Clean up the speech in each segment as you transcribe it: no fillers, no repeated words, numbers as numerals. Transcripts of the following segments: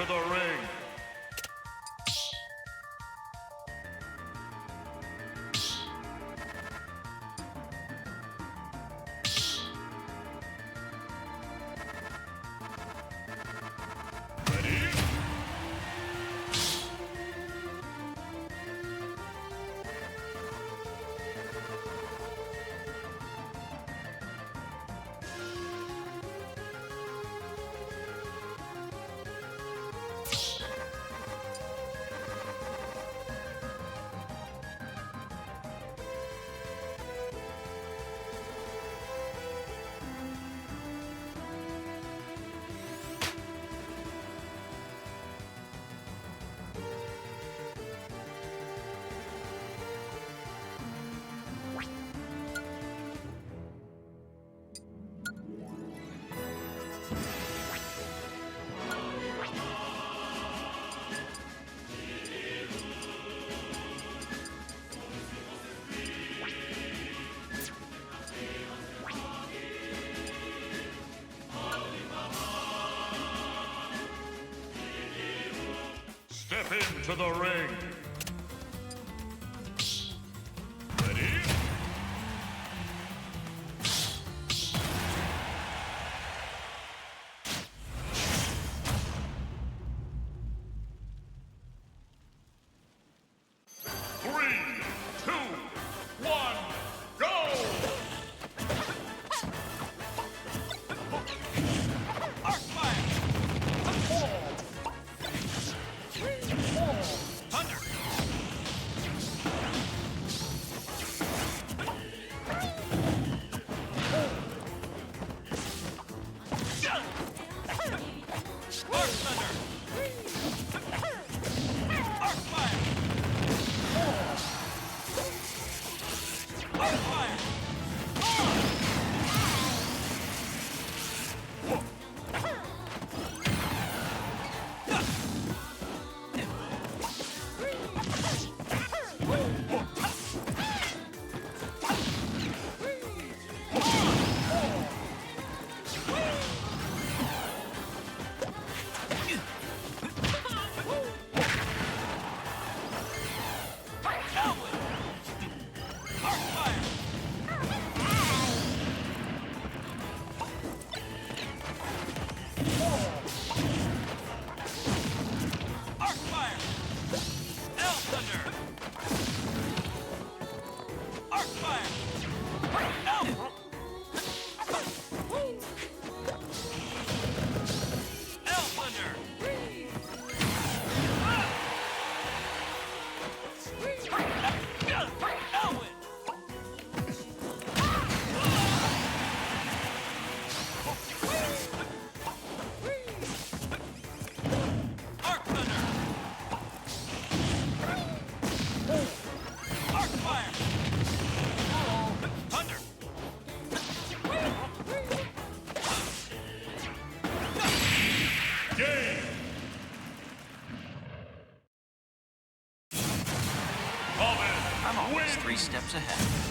into the ring. Step into the ring. Ready? Three, two, one, go! I'm always 3 steps ahead.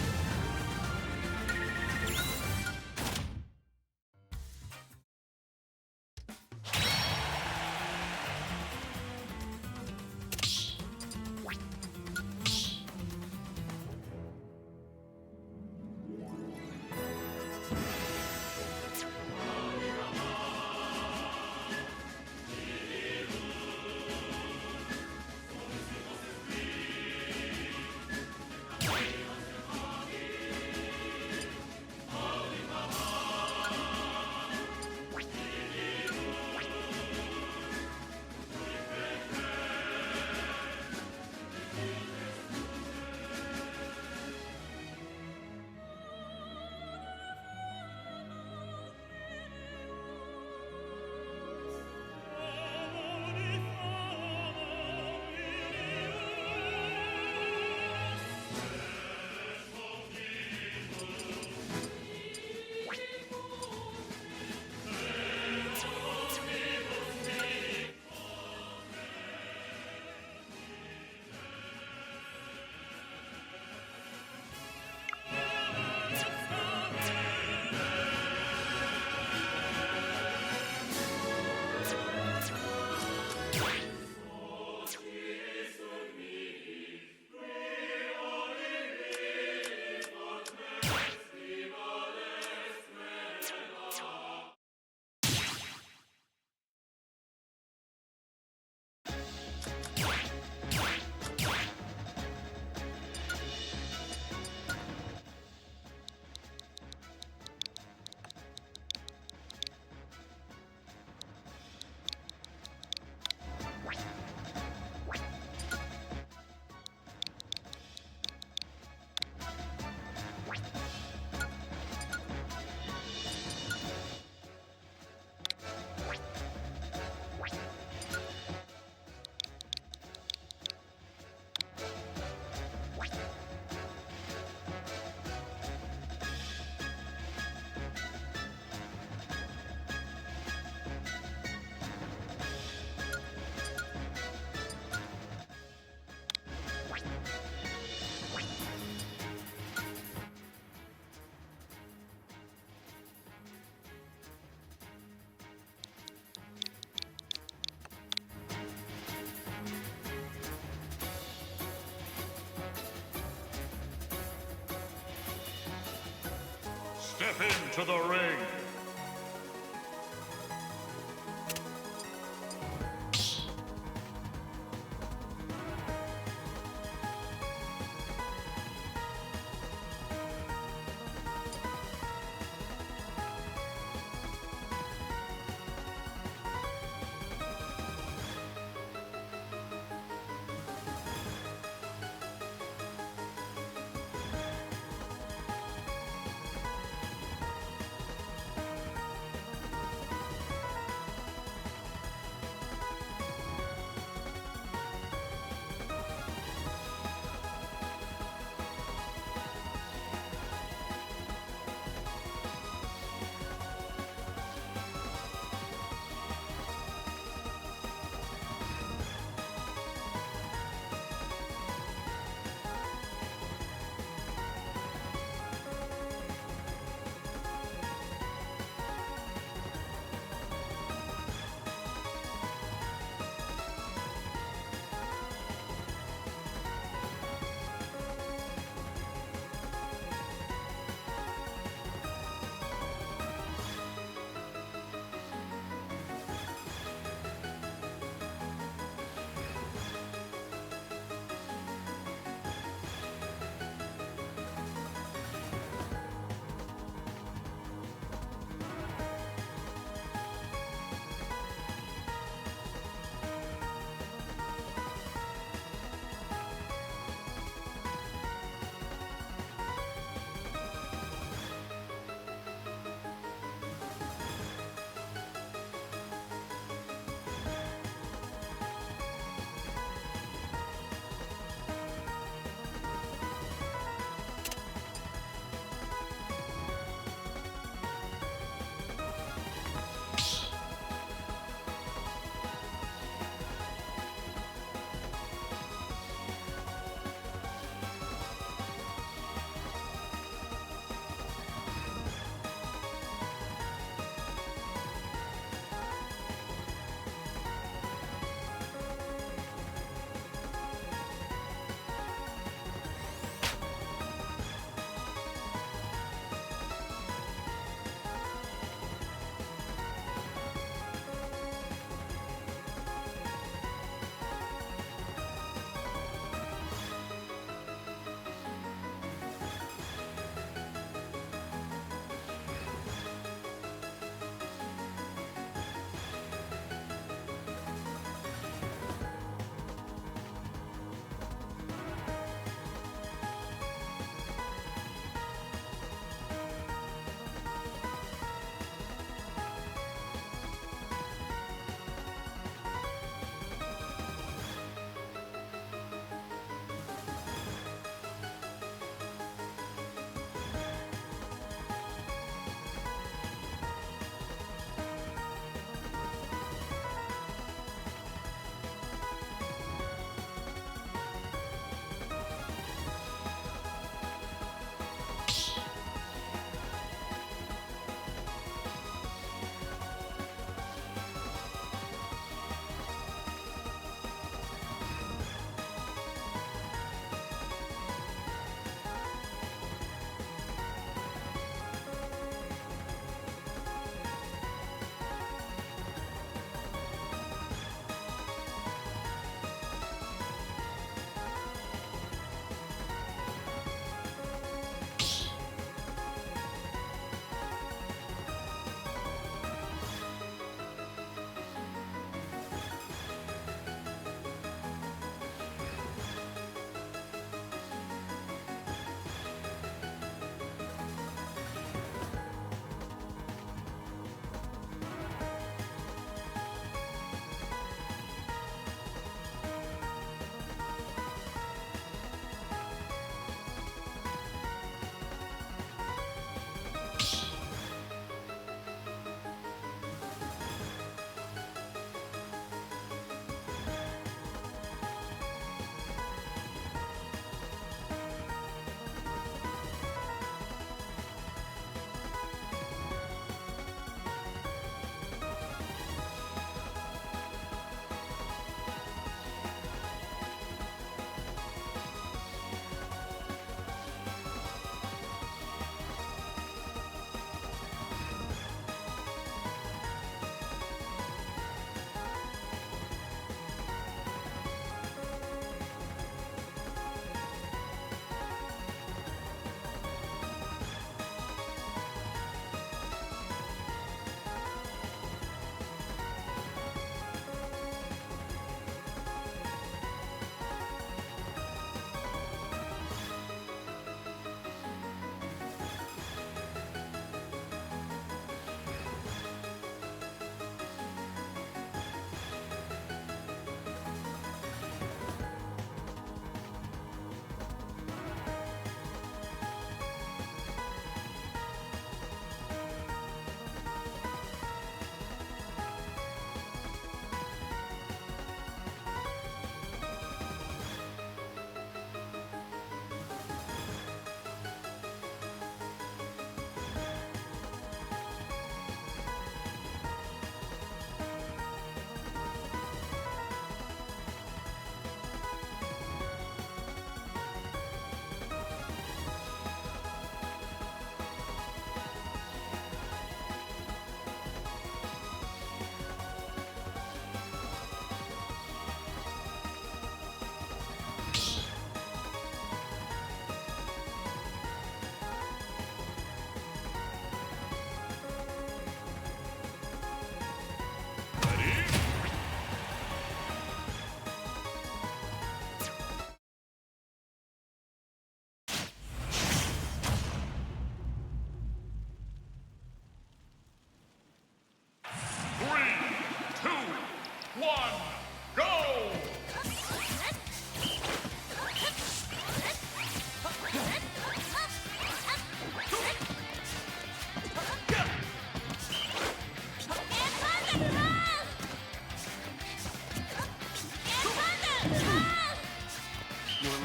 into the ring.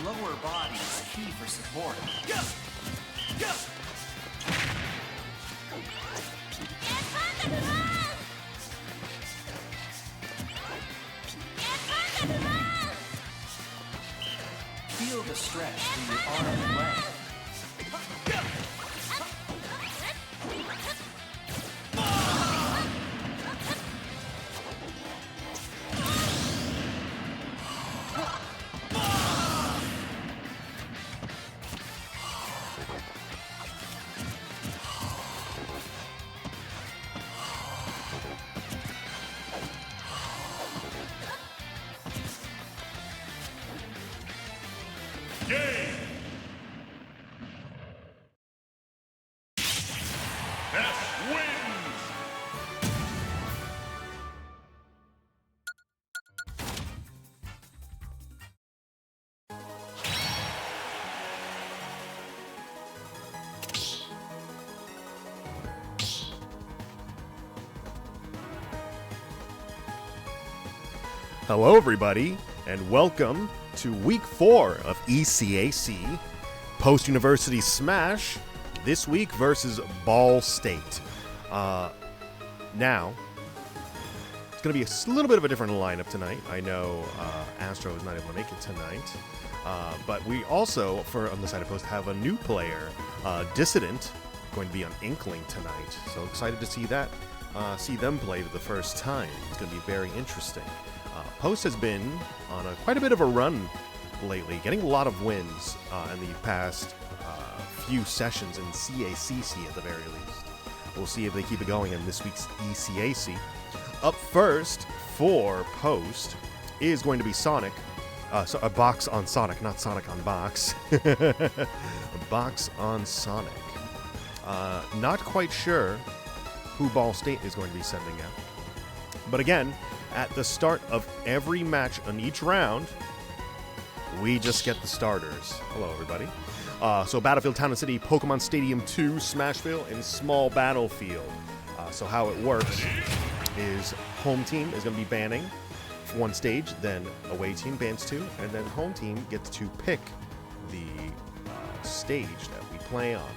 lower body is key for support. Feel the stretch through your arm and leg. Game! Ness wins! Hello, everybody, and welcome to Week 4 of ECAC Post-University Smash, this week versus Ball State. Now, it's going to be a little bit of a different lineup tonight. I know Astro is not able to make it tonight, but we also, on the side of Post, have a new player, Dissident, going to be on Inkling tonight. So excited to see that, see them play for the first time. It's going to be very interesting. Post has been on quite a bit of a run lately, getting a lot of wins in the past few sessions in CACC at the very least. We'll see if they keep it going in this week's ECAC. Up first for Post is going to be Sonic. So a box on Sonic, not Sonic on box. A box on Sonic. Not quite sure who Ball State is going to be sending out. But again, at the start of every match on each round, we just get the starters. Hello, everybody. So Battlefield Town and City, Pokemon Stadium 2, Smashville, and Small Battlefield. So how it works is home team is going to be banning one stage, then away team bans two, and then home team gets to pick the stage that we play on.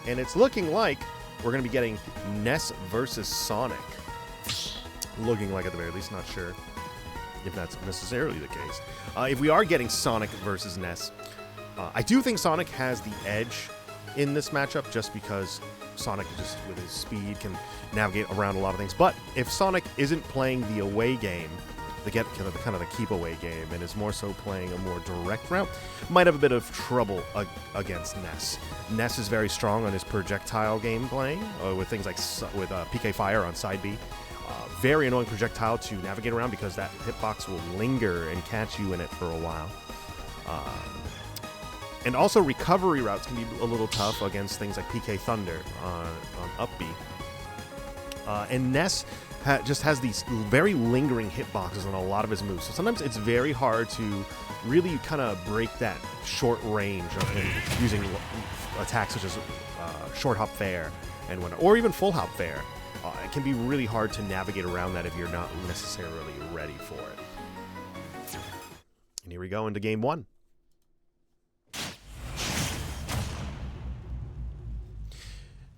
And it's looking like we're going to be getting Ness versus Sonic. Looking like at the very least, not sure if that's necessarily the case. If we are getting Sonic versus Ness, I do think Sonic has the edge in this matchup just because Sonic, just with his speed, can navigate around a lot of things. But if Sonic isn't playing the away game, kind of the keep away game, and is more so playing a more direct route, might have a bit of trouble against Ness. Ness is very strong on his projectile game playing, with things like with PK Fire on side B. Very annoying projectile to navigate around because that hitbox will linger and catch you in it for a while. And also recovery routes can be a little tough against things like PK Thunder on up B. And Ness just has these very lingering hitboxes on a lot of his moves. So sometimes it's very hard to really kind of break that short range of him using attacks such as short hop fair and whatnot, or even full hop fair. It can be really hard to navigate around that if you're not necessarily ready for it. And here we go into game one.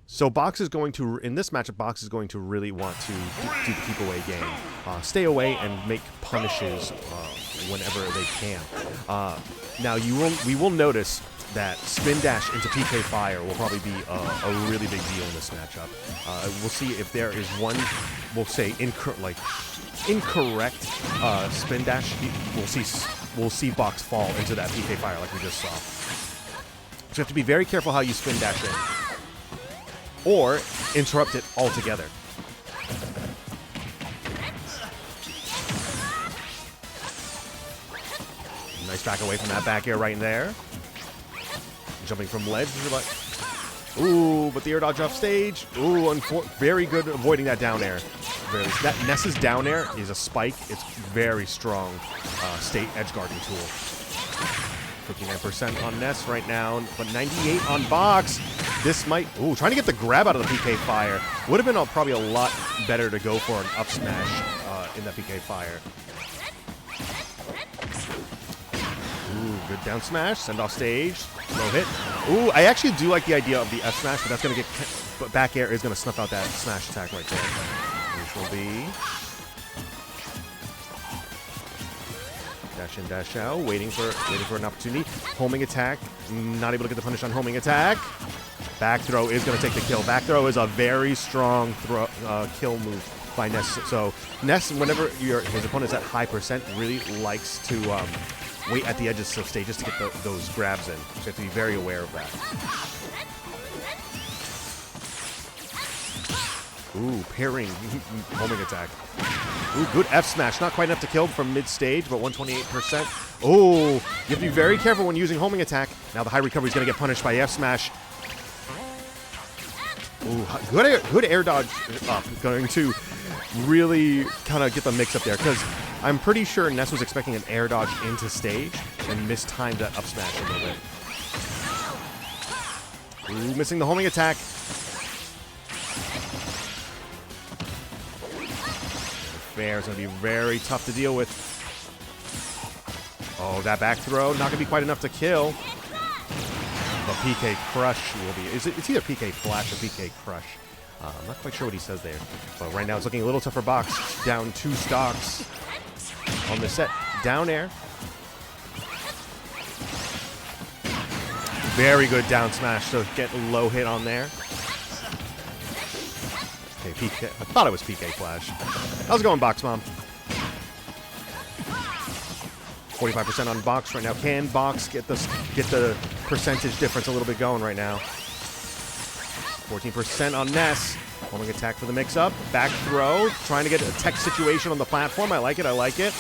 So Box is going to, in this matchup, Box is going to really want to do the keep away game. Stay away and make punishes whenever they can. Now we will notice that Spin Dash into PK Fire will probably be a really big deal in this matchup. We'll see if there is one, we'll say incorrect Spin Dash. We'll see Box fall into that PK Fire like we just saw. So you have to be very careful how you Spin Dash in, or interrupt it altogether. Nice back away from that back air right there. Jumping from ledge, ooh, but the air dodge off stage. Ooh, very good avoiding that down air. That Ness's down air is a spike. It's very strong state edge guarding tool. 59% on Ness right now, but 98 on Box. This might, ooh, trying to get the grab out of the PK Fire. Would have been probably a lot better to go for an up smash in that PK Fire. Ooh, Good down smash, send off stage, low hit. Ooh, I actually do like the idea of the F smash, but that's going to get... But back air is going to snuff out that smash attack right there. Neutral B. Dash in, dash out, waiting for an opportunity. Homing attack, not able to get the punish on homing attack. Back throw is going to take the kill. Back throw is a very strong kill move by Ness. So Ness, whenever his opponent's at high percent, really likes to wait at the edges of stages to get those grabs in. So you have to be very aware of that. Ooh, parrying homing attack. Ooh, good F smash. Not quite enough to kill from mid stage, but 128%. Oh, you have to be very careful when using homing attack. Now the high recovery is going to get punished by F smash. Ooh, good air dodge up. Going to really kind of get the mix up there, because I'm pretty sure Ness was expecting an air dodge into stage and mistimed that up smash a little bit. Ooh, missing the homing attack. Fair is going to be very tough to deal with. Oh, that back throw, not going to be quite enough to kill. The PK Crush will be... It's either PK Flash or PK Crush. I'm not quite sure what he says there. But right now it's looking a little tougher box. Down 2 stocks on the set. Down air. Very good down smash, so get a low hit on there. Okay, PK. I thought it was PK Flash. How's it going, Box Mom? 45% on Box right now. Can Box get the percentage difference a little bit going right now? 14% on Ness. Homing attack for the mix-up. Back throw. Trying to get a tech situation on the platform. I like it. I like it.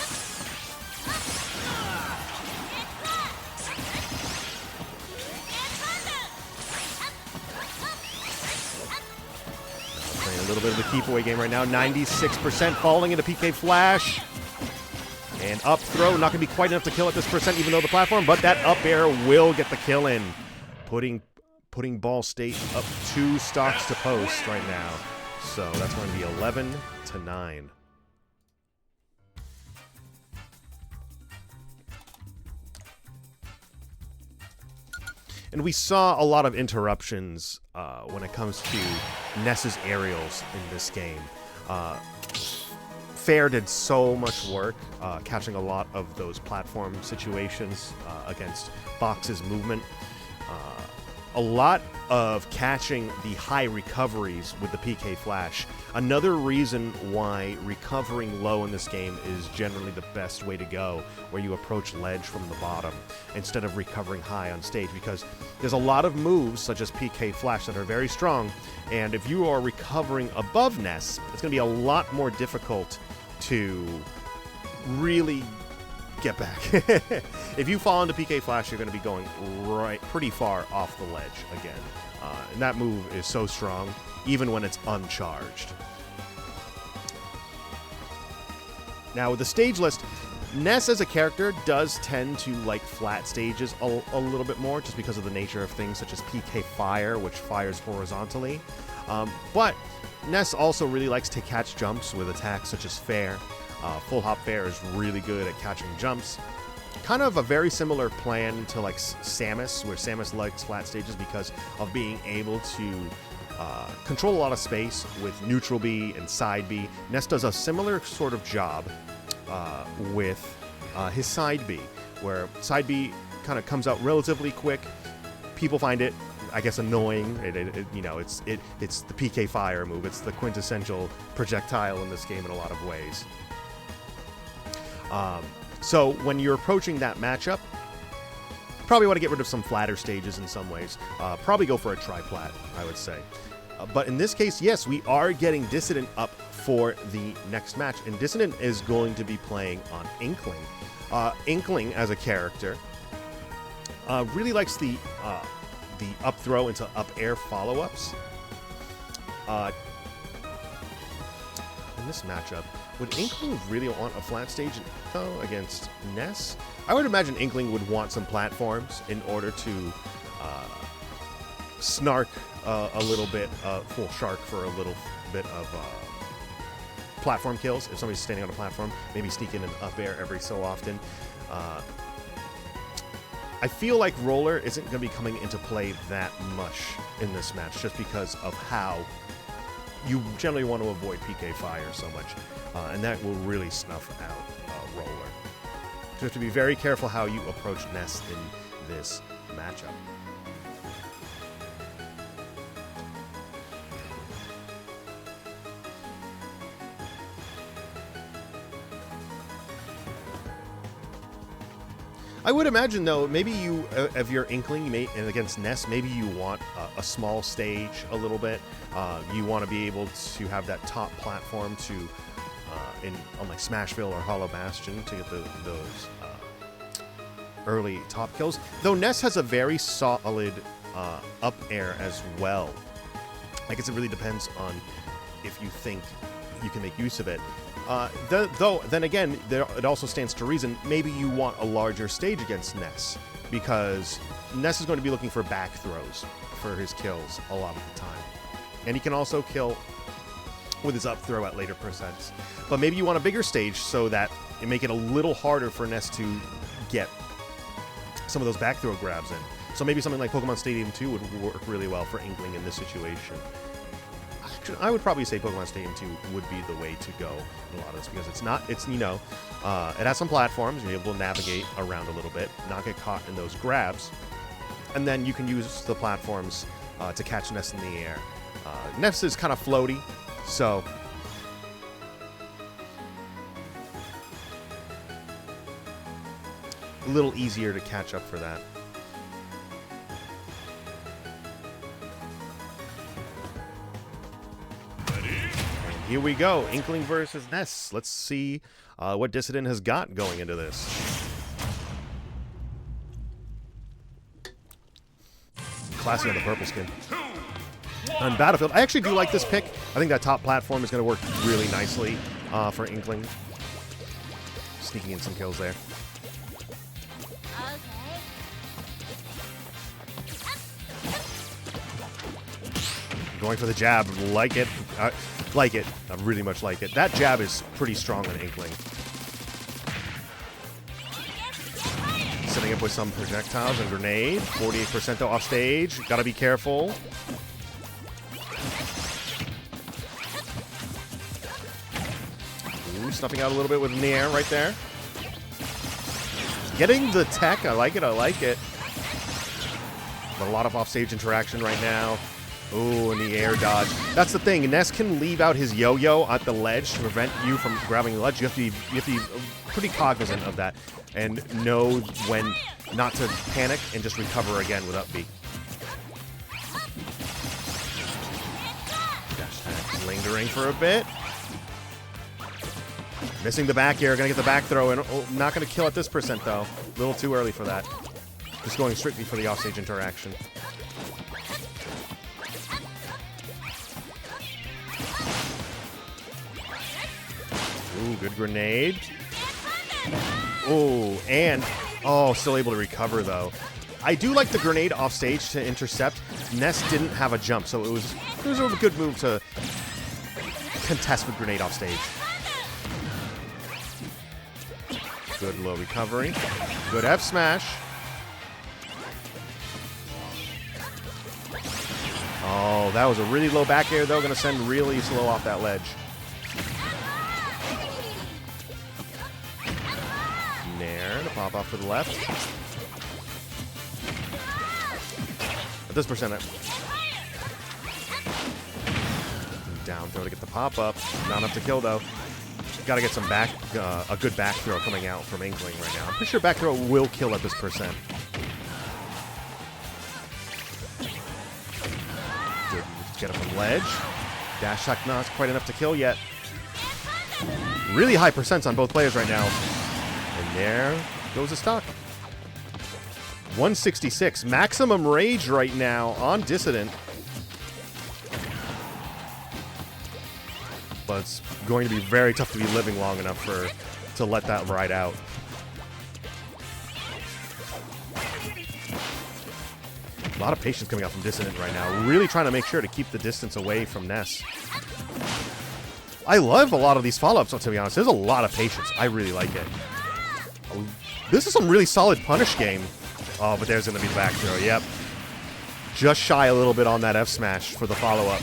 Playing a little bit of the keep-away game right now. 96% falling into PK Flash. And up throw, not going to be quite enough to kill at this percent, even though the platform, but that up air will get the kill in. Putting Ball State up 2 stocks to post right now. So that's going to be 11-9. And we saw a lot of interruptions when it comes to Ness's aerials in this game. Fair did so much work catching a lot of those platform situations against Box's movement. A lot of catching the high recoveries with the PK Flash. Another reason why recovering low in this game is generally the best way to go, where you approach ledge from the bottom instead of recovering high on stage, because there's a lot of moves such as PK Flash that are very strong, and if you are recovering above Ness, it's going to be a lot more difficult to really get back. If you fall into PK Flash, you're going to be going pretty far off the ledge again. And that move is so strong, even when it's uncharged. Now, with the stage list, Ness as a character does tend to like flat stages a little bit more, just because of the nature of things such as PK Fire, which fires horizontally. But Ness also really likes to catch jumps with attacks such as Fair. Full Hop Fair is really good at catching jumps. Kind of a very similar plan to like Samus, where Samus likes flat stages because of being able to control a lot of space with neutral B and side B. Ness does a similar sort of job with his side B, where side B kind of comes out relatively quick. People find it, I guess, annoying. It's the PK Fire move. It's the quintessential projectile in this game in a lot of ways. So when you're approaching that matchup, probably want to get rid of some flatter stages in some ways. Probably go for a tri-plat, I would say. But in this case, yes, we are getting Dissident up for the next match. And Dissident is going to be playing on Inkling. Inkling, as a character, really likes the up throw into up air follow-ups. In this matchup, would Inkling really want a flat stage, though, against Ness? I would imagine Inkling would want some platforms in order to snark a little bit, full shark for a little bit of platform kills. If somebody's standing on a platform, maybe sneak in an up air every so often. I feel like Roller isn't going to be coming into play that much in this match just because of how you generally want to avoid PK Fire so much. And that will really snuff out Roller. So you have to be very careful how you approach Ness in this matchup. I would imagine, though, maybe you, if you're Inkling and against Ness, maybe you want a small stage a little bit. You want to be able to have that top platform to, on like Smashville or Hollow Bastion, to get those early top kills. Though Ness has a very solid up air as well. I guess it really depends on if you think you can make use of it. Then again, it also stands to reason, maybe you want a larger stage against Ness, because Ness is going to be looking for back throws for his kills a lot of the time. And he can also kill with his up throw at later percents. But maybe you want a bigger stage so that it make it a little harder for Ness to get some of those back throw grabs in. So maybe something like Pokemon Stadium 2 would work really well for Inkling in this situation. I would probably say Pokemon Stadium 2 would be the way to go in a lot of this, because it has some platforms, you're able to navigate around a little bit, not get caught in those grabs, and then you can use the platforms to catch Ness in the air. Ness is kind of floaty, so a little easier to catch up for that. Here we go, Inkling versus Ness. Let's see what Dissident has got going into this. Classy on the purple skin. On Battlefield, I actually do like this pick. I think that top platform is going to work really nicely for Inkling. Sneaking in some kills there. Going for the jab, like it. Like it. I really much like it. That jab is pretty strong on Inkling. Setting up with some projectiles and grenade. 48% though off stage. Gotta be careful. Ooh, snuffing out a little bit with Nair right there. Getting the tech. I like it. I like it. But a lot of offstage interaction right now. Ooh, and the air dodge. That's the thing. Ness can leave out his yo-yo at the ledge to prevent you from grabbing the ledge. You have to be pretty cognizant of that and know when not to panic and just recover again with up B. Dash attack lingering for a bit. Missing the back air. Gonna get the back throw, and not gonna kill at this percent though. A little too early for that. Just going strictly for the offstage interaction. Ooh, good grenade. Ooh, and still able to recover though. I do like the grenade off stage to intercept. Ness didn't have a jump, so it was a good move to contest with grenade off stage. Good low recovery. Good F smash. Oh, that was a really low back air though. Gonna send really slow off that ledge. Nair to pop off to the left. At this percent, down throw to get the pop up. Not enough to kill though. Got to get some a good back throw coming out from Inkling right now. I'm pretty sure back throw will kill at this percent. Good. Get up on ledge. Dash attack not quite enough to kill yet. Really high percents on both players right now. And there goes the stock. 166. Maximum rage right now on Dissident. But it's going to be very tough to be living long enough to let that ride out. A lot of patience coming out from Dissident right now. Really trying to make sure to keep the distance away from Ness. I love a lot of these follow-ups, to be honest. There's a lot of patience. I really like it. This is some really solid punish game. Oh, but there's going to be the back throw. Yep. Just shy a little bit on that F smash for the follow-up.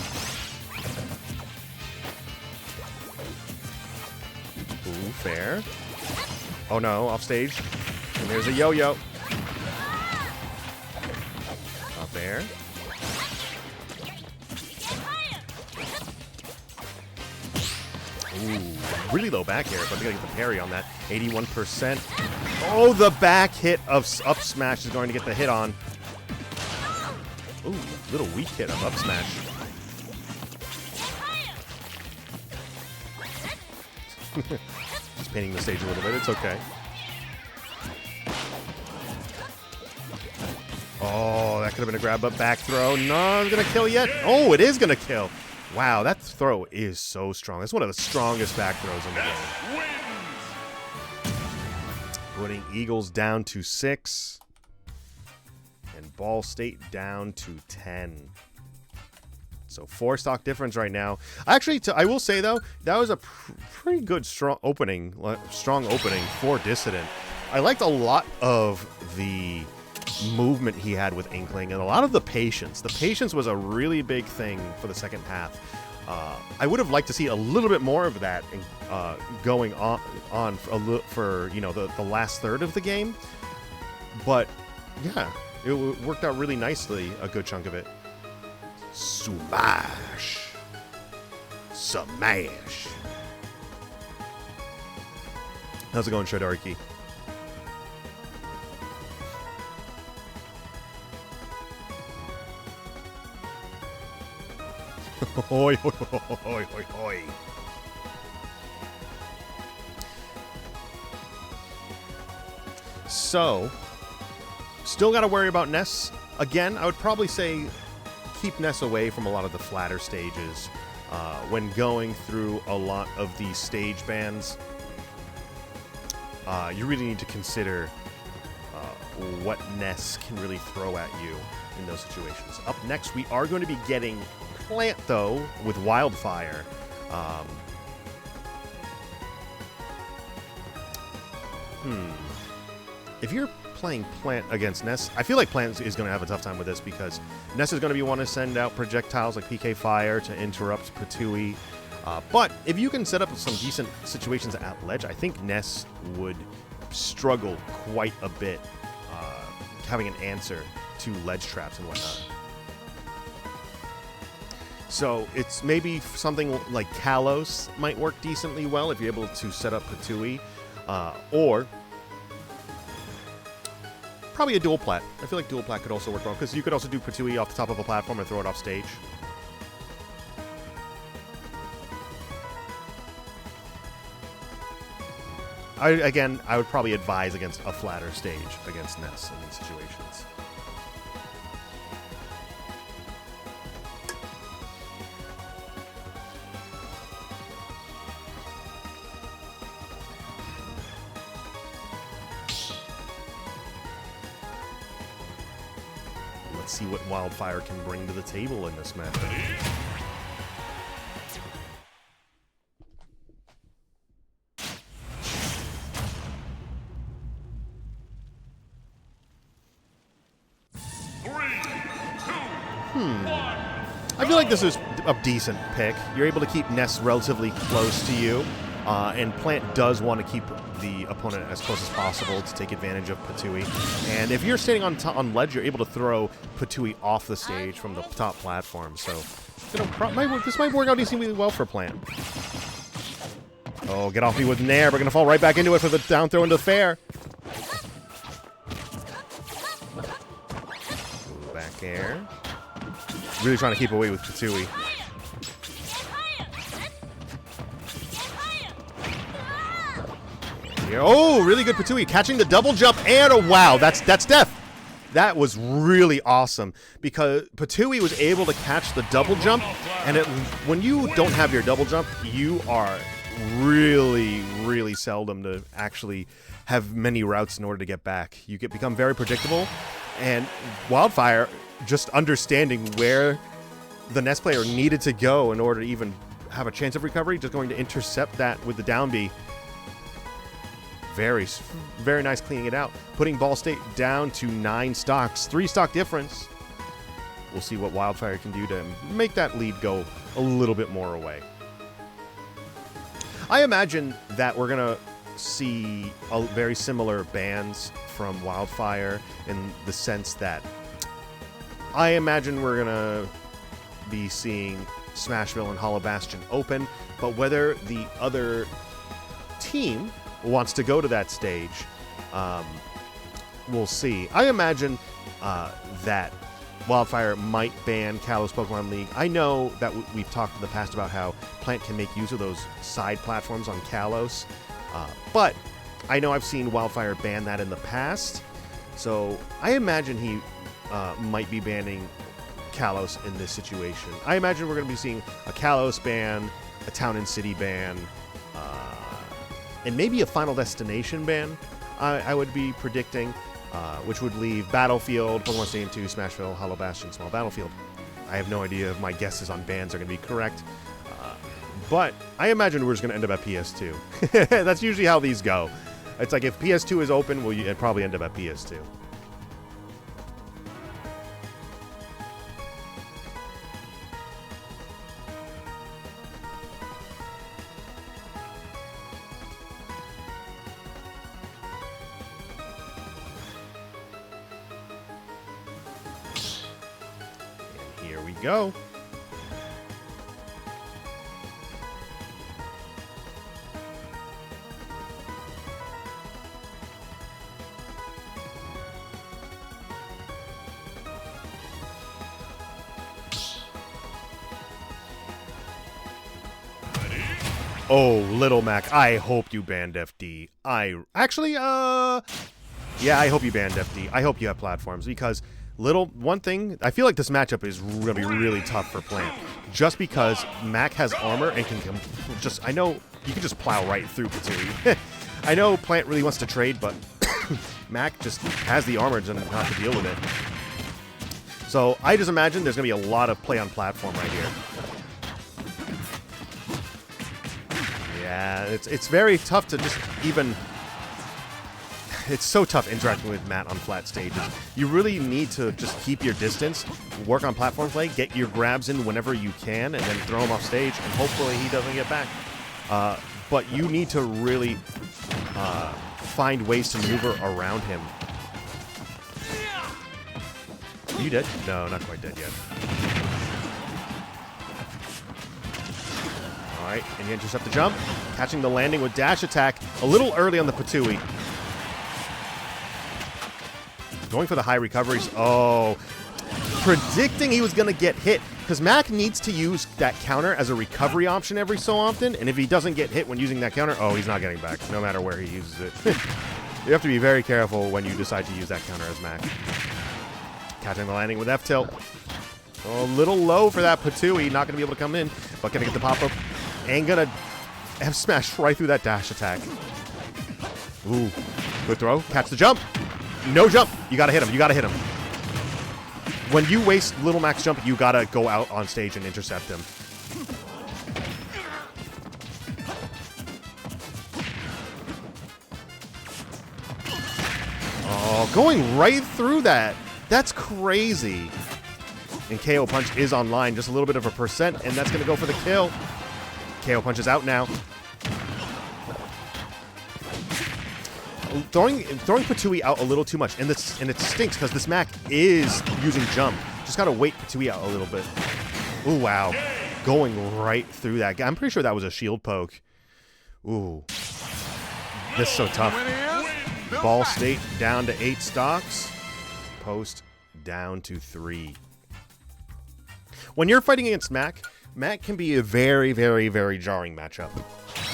Ooh, fair. Oh no, off stage. And there's a yo-yo. Up there. Ooh, really low back air, but I think I get the parry on that. 81%. Oh, the back hit of up smash is going to get the hit on. Ooh, little weak hit of up smash. Just painting the stage a little bit. It's okay. Oh, that could have been a grab, but back throw. No, it's going to kill yet. Oh, it is going to kill. Wow, that throw is so strong. That's one of the strongest back throws in the game. Putting Eagles down to 6. And Ball State down to 10. So 4 stock difference right now. Actually, I will say, though, that was a pretty good strong opening for Dissident. I liked a lot of the movement he had with Inkling and a lot of the patience. The patience was a really big thing for the second half. I would have liked to see a little bit more of that going on for you know, the last third of the game. But yeah, it worked out really nicely, a good chunk of it. Smash. Smash. How's it going, Shodarky? Hoi, hoi, hoi, hoi, hoi. So, still got to worry about Ness. Again, I would probably say keep Ness away from a lot of the flatter stages. When going through a lot of these stage bans, you really need to consider what Ness can really throw at you in those situations. Up next, we are going to be getting Plant, though, with Wildfire. If you're playing Plant against Ness, I feel like Plant is going to have a tough time with this because Ness is going to be wanting to send out projectiles like PK Fire to interrupt Patui. But if you can set up some decent situations at ledge, I think Ness would struggle quite a bit having an answer to ledge traps and whatnot. So it's maybe something like Kalos might work decently well if you're able to set up Patui, or probably a dual plat. I feel like dual plat could also work well because you could also do Patui off the top of a platform and throw it off stage. Again, I would probably advise against a flatter stage against Ness in these situations. Let's see what Wildfire can bring to the table in this match. I feel like this is a decent pick. You're able to keep Ness relatively close to you, and Plant does want to keep the opponent as close as possible to take advantage of Patui. And if you're standing on ledge, you're able to throw Patui off the stage from the top platform. So this might work out decently well for Plant. Oh, get off me with Nair. We're going to fall right back into it for the down throw into the fair. Ooh, back air. Really trying to keep away with Patui. Oh, really good Patui. Catching the double jump and a wow. That's death. That was really awesome because Patui was able to catch the double jump, and when you don't have your double jump, you are really, really seldom to actually have many routes in order to get back. You become very predictable, and Wildfire, just understanding where the Ness player needed to go in order to even have a chance of recovery, just going to intercept that with the down B. Very, very nice cleaning it out. Putting Ball State down to 9 stocks. 3 stock difference. We'll see what Wildfire can do to make that lead go a little bit more away. I imagine that we're going to see a very similar bans from Wildfire in the sense that I imagine we're going to be seeing Smashville and Hollow Bastion open, but whether the other team wants to go to that stage, we'll see. I imagine that Wildfire might ban Kalos Pokemon League. I know that we've talked in the past about how Plant can make use of those side platforms on Kalos, but I know I've seen Wildfire ban that in the past, so I imagine he might be banning Kalos in this situation. I imagine we're going to be seeing a Kalos ban, a Town and City ban, and maybe a Final Destination ban, I would be predicting, which would leave Battlefield, Pokemon Stadium 2, Smashville, Hollow Bastion, Small Battlefield. I have no idea if my guesses on bans are going to be correct, but I imagine we're just going to end up at PS2. That's usually how these go. It's like if PS2 is open, it'd probably end up at PS2. Go. Oh, Little Mac, I hope you banned FD. Yeah, I hope you banned FD. I hope you have platforms because one thing, I feel like this matchup is going to be really tough for Plant. Just because Mac has armor and can I know you can just plow right through Patui. I know Plant really wants to trade, but Mac just has the armor and not to deal with it. So I just imagine there's going to be a lot of play on platform right here. Yeah, it's very tough to just even... It's so tough interacting with Matt on flat stages. You really need to just keep your distance, work on platform play, get your grabs in whenever you can, and then throw him off stage, and hopefully he doesn't get back. But you need to really find ways to maneuver around him. Are you dead? No, not quite dead yet. Alright, and you intercept the jump. Catching the landing with dash attack a little early on the Patui. Going for the high recoveries. Oh, predicting he was going to get hit. Because Mac needs to use that counter as a recovery option every so often. And if he doesn't get hit when using that counter, oh, he's not getting back, no matter where he uses it. You have to be very careful when you decide to use that counter as Mac. Catching the landing with F-tilt. Oh, a little low for that Patui. Not going to be able to come in. But going to get the pop-up. And going to F smash right through that dash attack. Ooh, good throw. Catch the jump. No jump. You gotta hit him. You gotta hit him. When you waste Little Mac's jump, you gotta go out on stage and intercept him. Oh, going right through that. That's crazy. And KO Punch is online. Just a little bit of a percent, and that's gonna go for the kill. KO Punch is out now. Throwing Patui out a little too much, and it stinks because this Mac is using jump. Just gotta wait Patui out a little bit. Ooh, wow. Going right through that guy. I'm pretty sure that was a shield poke. Ooh. This is so tough. Ball State down to 8 stocks. Post down to 3. When you're fighting against Mac, Mac can be a very, very, very jarring matchup.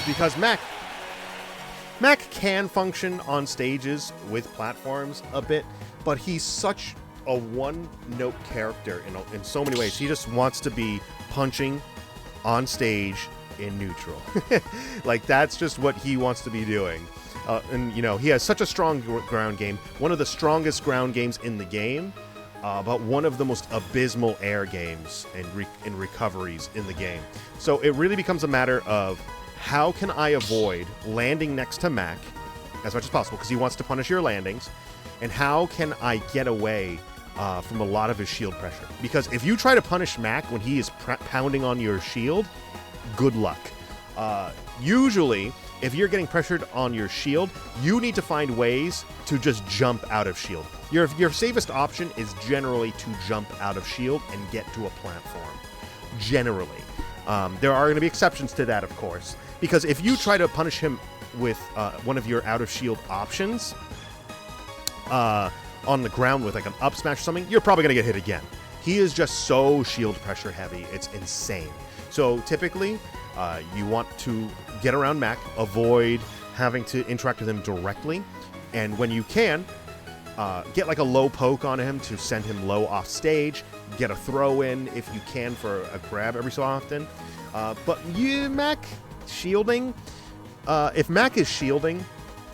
Because Mac can function on stages with platforms a bit, but he's such a one-note character in so many ways. He just wants to be punching on stage in neutral. Like, that's just what he wants to be doing. And, you know, he has such a strong ground game, one of the strongest ground games in the game, but one of the most abysmal air games and recoveries in the game. So it really becomes a matter of how can I avoid landing next to Mac as much as possible because he wants to punish your landings. And how can I get away from a lot of his shield pressure? Because if you try to punish Mac when he is pounding on your shield, good luck. Usually, if you're getting pressured on your shield, you need to find ways to just jump out of shield. Your safest option is generally to jump out of shield and get to a platform. Generally. There are going to be exceptions to that, of course. Because if you try to punish him with one of your out-of-shield options on the ground with like an up smash or something, you're probably going to get hit again. He is just so shield pressure heavy. It's insane. So typically, you want to get around Mac, avoid having to interact with him directly, and when you can, get like a low poke on him to send him low off stage, get a throw in if you can for a grab every so often. But Mac shielding, if Mac is shielding,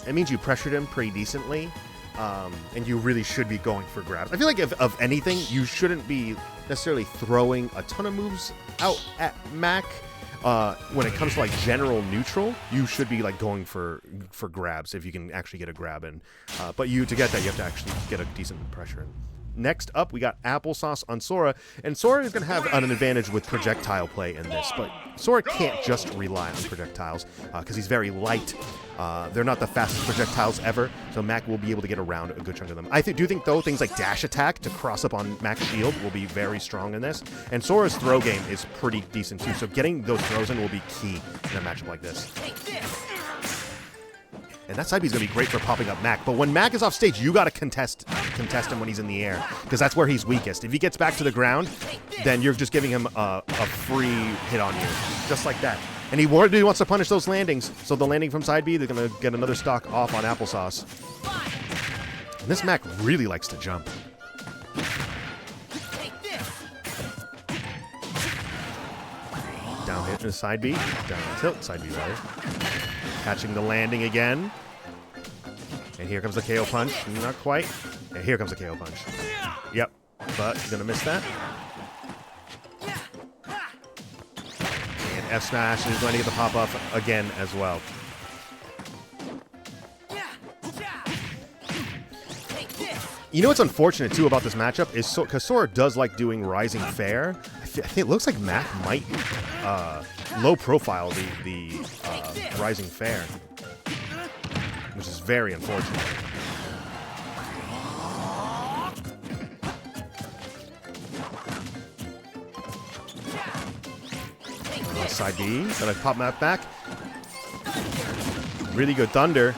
it means you pressured him pretty decently, and you really should be going for grabs. I feel like if of anything, you shouldn't be necessarily throwing a ton of moves out at Mac. When it comes to like general neutral, you should be like going for grabs if you can actually get a grab in. But to get that, you have to actually get a decent pressure in. Next up, we got applesauce on Sora, and Sora is going to have an advantage with projectile play in this, but Sora can't just rely on projectiles because he's very light. They're not the fastest projectiles ever, so Mac will be able to get around a good chunk of them. I do think, though, things like dash attack to cross up on Mac's shield will be very strong in this, and Sora's throw game is pretty decent, too, so getting those throws in will be key in a matchup like this. And that side B is going to be great for popping up Mac. But when Mac is off stage, you got to contest him when he's in the air, because that's where he's weakest. If he gets back to the ground, then you're just giving him a free hit on you, just like that. And he really wants to punish those landings. So the landing from side B, they're going to get another stock off on applesauce. And this Mac really likes to jump. Down hit to side B, down tilt, side B rather. Catching the landing again. And here comes the KO punch. Not quite. And here comes the KO punch. Yep. But he's going to miss that. And F smash. And he's going to get the pop up again as well. You know what's unfortunate, too, about this matchup is because Sora does like doing Rising Fair. I think it looks like Mac might low profile the Rising Fair, which is very unfortunate. Side B, gonna pop Mac back. Really good thunder.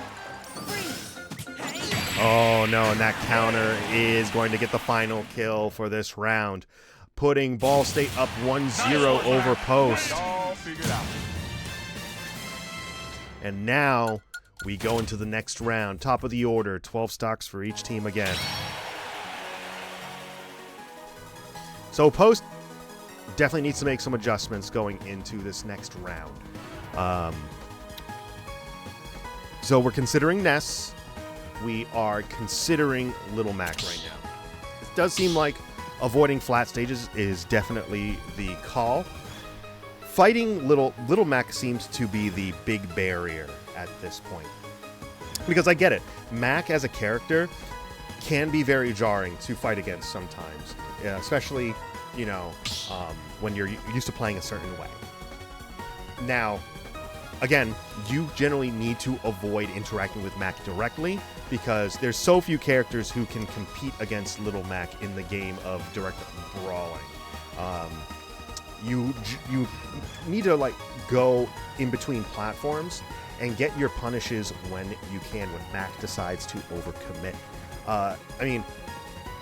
Oh no, and that counter is going to get the final kill for this round, putting Ball State up 1-0 over post. And now we go into the next round. Top of the order, 12 stocks for each team again. So post definitely needs to make some adjustments going into this next round. So we're considering Ness. We are considering Little Mac right now. It does seem like avoiding flat stages is definitely the call. Fighting Little Mac seems to be the big barrier at this point. Because I get it. Mac as a character can be very jarring to fight against sometimes. Yeah, especially, when you're used to playing a certain way. Now, again, you generally need to avoid interacting with Mac directly because there's so few characters who can compete against Little Mac in the game of direct brawling. You need to go in between platforms and get your punishes when you can when Mac decides to overcommit.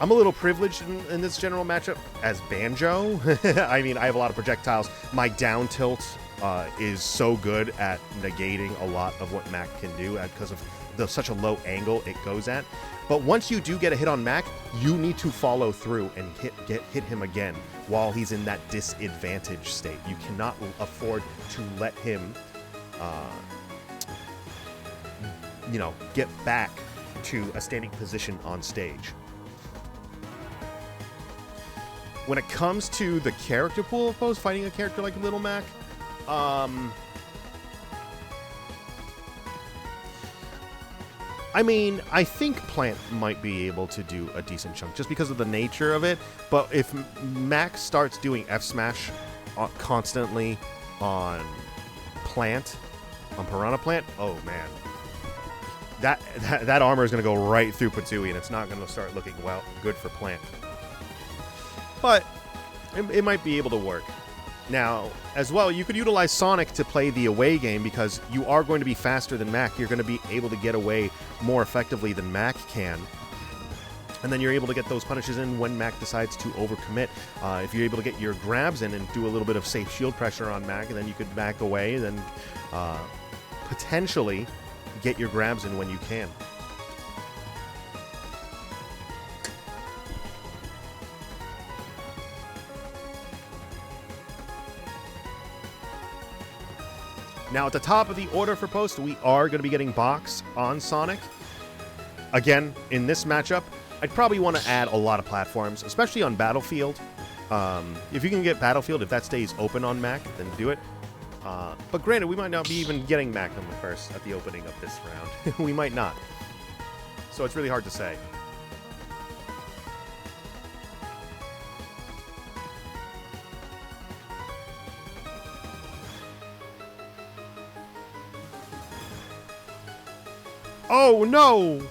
I'm a little privileged in this general matchup as Banjo. I have a lot of projectiles. My down tilt is so good at negating a lot of what Mac can do because of such a low angle it goes at. But once you do get a hit on Mac, you need to follow through and hit him again while he's in that disadvantage state. You cannot afford to let him, get back to a standing position on stage. When it comes to the character pool of foes fighting a character like Little Mac, I mean, I think Plant might be able to do a decent chunk just because of the nature of it. But if Max starts doing F Smash constantly on Plant, on Piranha Plant, oh man. That armor is going to go right through Patui, and it's not going to start looking, well, good for Plant. But it might be able to work. Now, as well, you could utilize Sonic to play the away game because you are going to be faster than Mac. You're going to be able to get away more effectively than Mac can. And then you're able to get those punishes in when Mac decides to overcommit. If you're able to get your grabs in and do a little bit of safe shield pressure on Mac, and then you could back away, then potentially get your grabs in when you can. Now, at the top of the order for post, we are going to be getting Box on Sonic. Again, in this matchup, I'd probably want to add a lot of platforms, especially on Battlefield. If you can get Battlefield, if that stays open on Mac, then do it. But granted, we might not be even getting Mac on the first at the opening of this round. We might not. So it's really hard to say. Oh, no!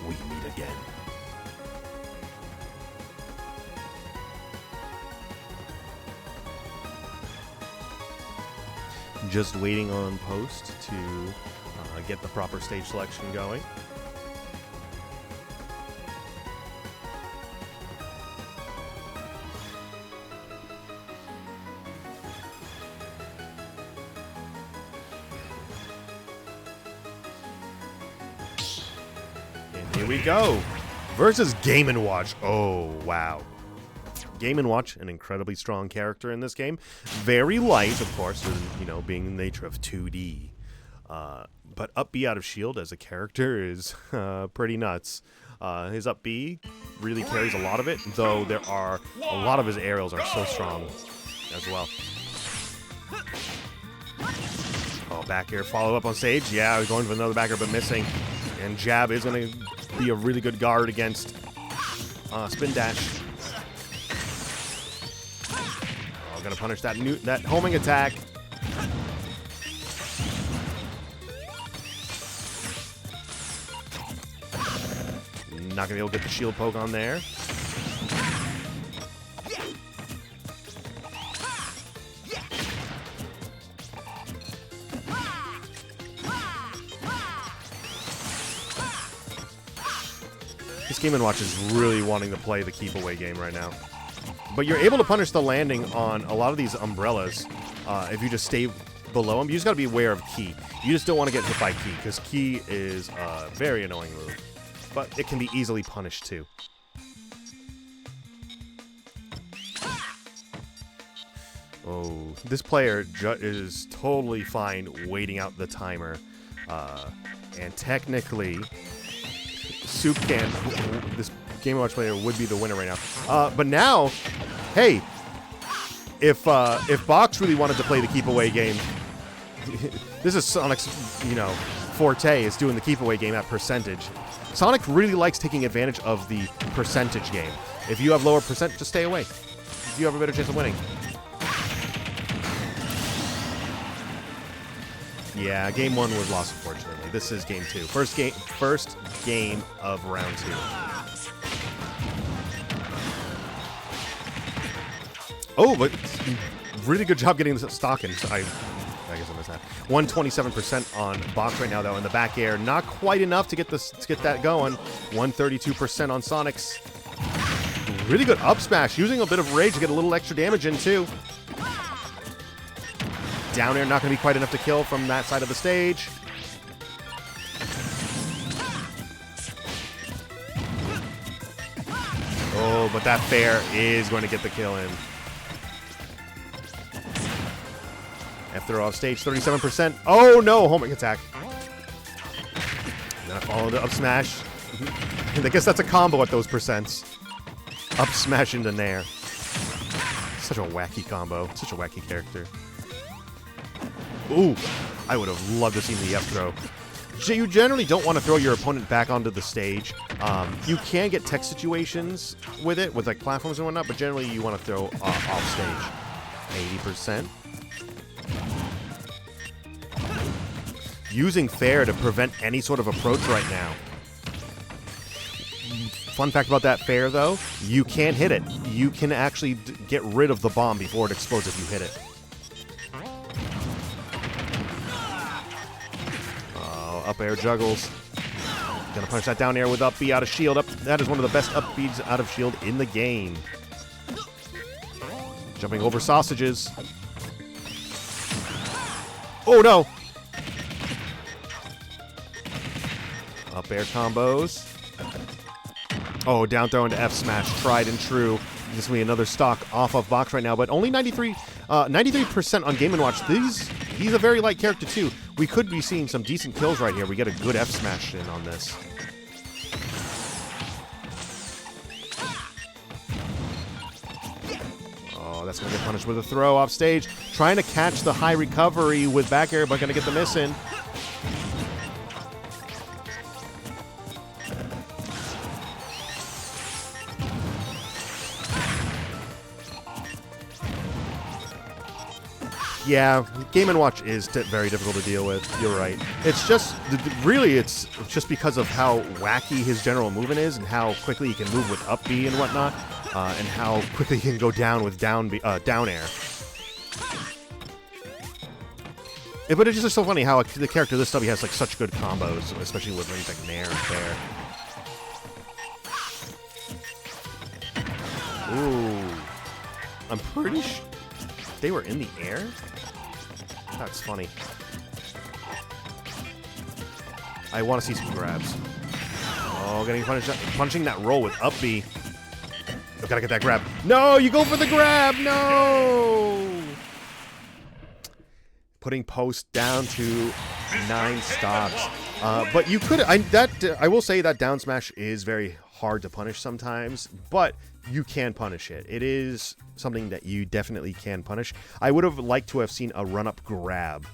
We meet again. Just waiting on post to get the proper stage selection going. Here we go. Versus Game & Watch. Oh, wow. Game & Watch, an incredibly strong character in this game. Very light, of course, being the nature of 2D. But up B out of shield as a character is pretty nuts. His up B really carries a lot of it, though a lot of his aerials are so strong as well. Oh, back air follow up on stage. Yeah, going for another back air, but missing. And jab is going to be a really good guard against spin dash. Oh, going to punish that homing attack. Not going to be able to get the shield poke on there. This Game & Watch is really wanting to play the keep away game right now. But you're able to punish the landing on a lot of these umbrellas if you just stay below them. You just got to be aware of Key. You just don't want to get hit by Key, because Key is a very annoying move. But it can be easily punished too. Oh, this player is totally fine waiting out the timer. And technically, Soup Can, this Game & Watch player, would be the winner right now. But now, hey, if Box really wanted to play the keep away game, this is Sonic's, forte, is doing the keep away game at percentage. Sonic really likes taking advantage of the percentage game. If you have lower percent, just stay away. You have a better chance of winning. Yeah, game 1 was lost, unfortunately. This is game 2. First game of round 2. Oh, but really good job getting this stock in. I guess I missed that. 127% on Box right now, though, in the back air. Not quite enough to get that going. 132% on Sonic's. Really good up smash. Using a bit of rage to get a little extra damage in, too. Down air not going to be quite enough to kill from that side of the stage. Oh, but that fair is going to get the kill in. F throw off stage, 37%. Oh no, homing attack. Now follow the up smash. I guess that's a combo at those percents. Up smash into Nair. Such a wacky combo. Such a wacky character. Ooh, I would have loved to see the F throw. You generally don't want to throw your opponent back onto the stage. You can get tech situations with it, with like platforms and whatnot, but generally you want to throw off stage. 80%. Using fair to prevent any sort of approach right now. Fun fact about that fair, though, you can't hit it. You can actually get rid of the bomb before it explodes if you hit it. Up air juggles. Gonna punch that down air with up B out of shield. That is one of the best up Bs out of shield in the game. Jumping over sausages. Oh no! Up air combos. Oh, down throw into F smash. Tried and true. This will be another stock off of box right now, but only 93% on Game & Watch. He's a very light character too. We could be seeing some decent kills right here. We get a good F smash in on this. Oh, that's going to get punished with a throw off stage. Trying to catch the high recovery with back air, but going to get the miss in. Yeah, Game & Watch is very difficult to deal with. You're right. It's just, really, it's just because of how wacky his general movement is and how quickly he can move with up B and whatnot, and how quickly he can go down with down air. But it's just so funny how the character this stubby has like such good combos, especially with things like Nair and fair. Ooh. I'm pretty sure they were in the air? That's funny. I want to see some grabs. Oh, getting punished, punching that roll with up B. Oh, gotta get that grab. No, you go for the grab. No. Putting post down to 9 stocks. But you could. I will say that down smash is very hard to punish sometimes, but you can punish it. It is something that you definitely can punish. I would have liked to have seen a run-up grab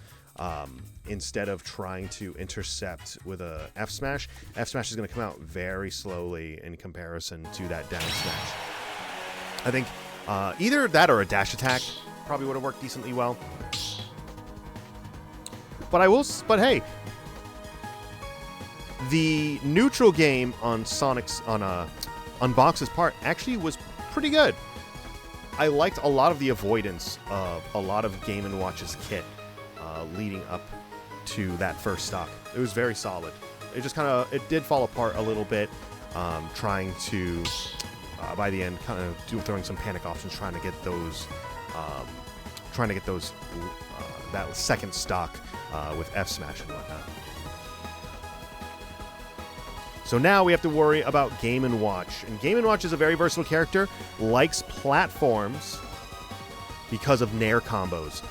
instead of trying to intercept with a F smash. F smash is going to come out very slowly in comparison to that down smash. I think either that or a dash attack probably would have worked decently well. But hey, the neutral game on Sonic's on Box's part actually was pretty good. I liked a lot of the avoidance of a lot of Game & Watch's kit leading up to that first stock. It was very solid. It just it did fall apart a little bit, trying to by the end throwing some panic options, trying to get those that second stock with F smash and whatnot. So now we have to worry about Game & Watch. And Game & Watch is a very versatile character, likes platforms because of Nair combos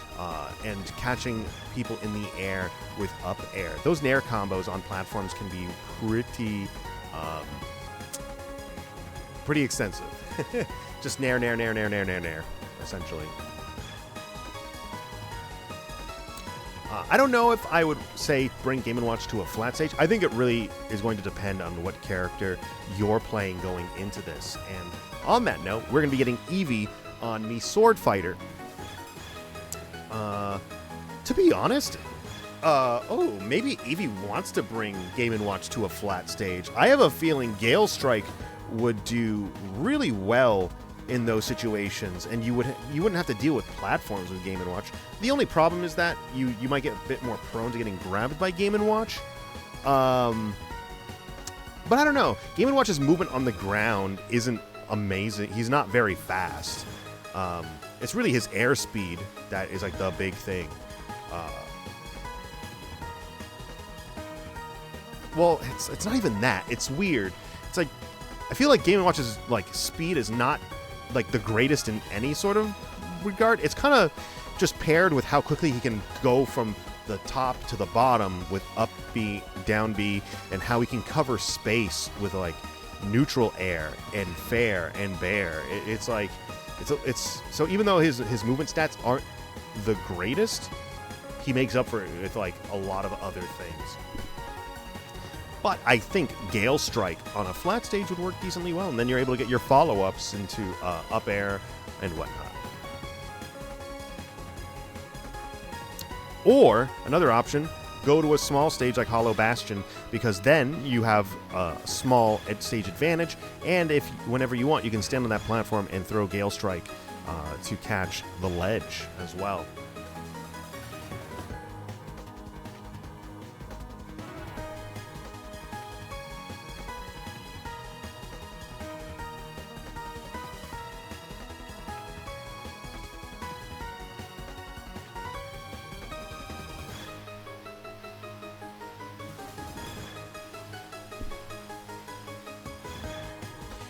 and catching people in the air with up air. Those Nair combos on platforms can be pretty extensive. Just Nair, essentially. I don't know if I would say bring Game & Watch to a flat stage. I think it really is going to depend on what character you're playing going into this. And on that note, we're going to be getting Eevee on Mii Swordfighter. To be honest, maybe Eevee wants to bring Game & Watch to a flat stage. I have a feeling Gale Strike would do really well in those situations, and you wouldn't have to deal with platforms with Game & Watch. The only problem is that you might get a bit more prone to getting grabbed by Game & Watch. But I don't know. Game & Watch's movement on the ground isn't amazing. He's not very fast. It's really his airspeed that is like the big thing. Well, it's not even that. It's weird. It's like I feel like Game & Watch's like speed is not like the greatest in any sort of regard. It's kind of just paired with how quickly he can go from the top to the bottom with up B, down B, and how he can cover space with like neutral air and fair and bear. It's like it's so even though his movement stats aren't the greatest, he makes up for it with like a lot of other things. But I think Gale Strike on a flat stage would work decently well, and then you're able to get your follow-ups into up air and whatnot. Or, another option, go to a small stage like Hollow Bastion, because then you have a small stage advantage, and whenever you want, you can stand on that platform and throw Gale Strike to catch the ledge as well.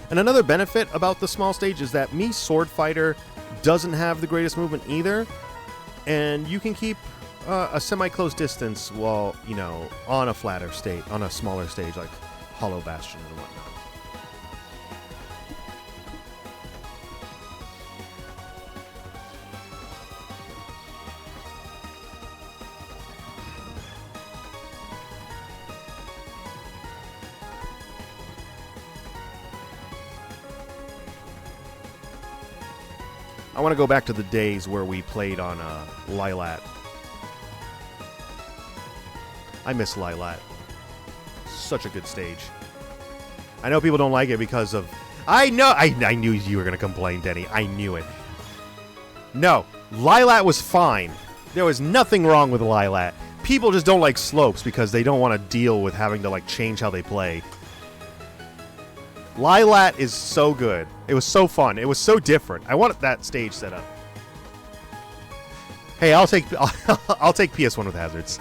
And another benefit about the small stage is that Mii Swordfighter doesn't have the greatest movement either, and you can keep a semi-close distance while, you know, on a flatter stage, on a smaller stage like Hollow Bastion and whatnot. I want to go back to the days where we played on Lilat. I miss Lilat. Such a good stage. I know people don't like it because of... I knew you were going to complain, Denny. I knew it. No, Lilat was fine. There was nothing wrong with Lilat. People just don't like slopes because they don't want to deal with having to like change how they play. Lilat is so good. It was so fun. It was so different. I wanted that stage set up. Hey, I'll take PS1 with hazards.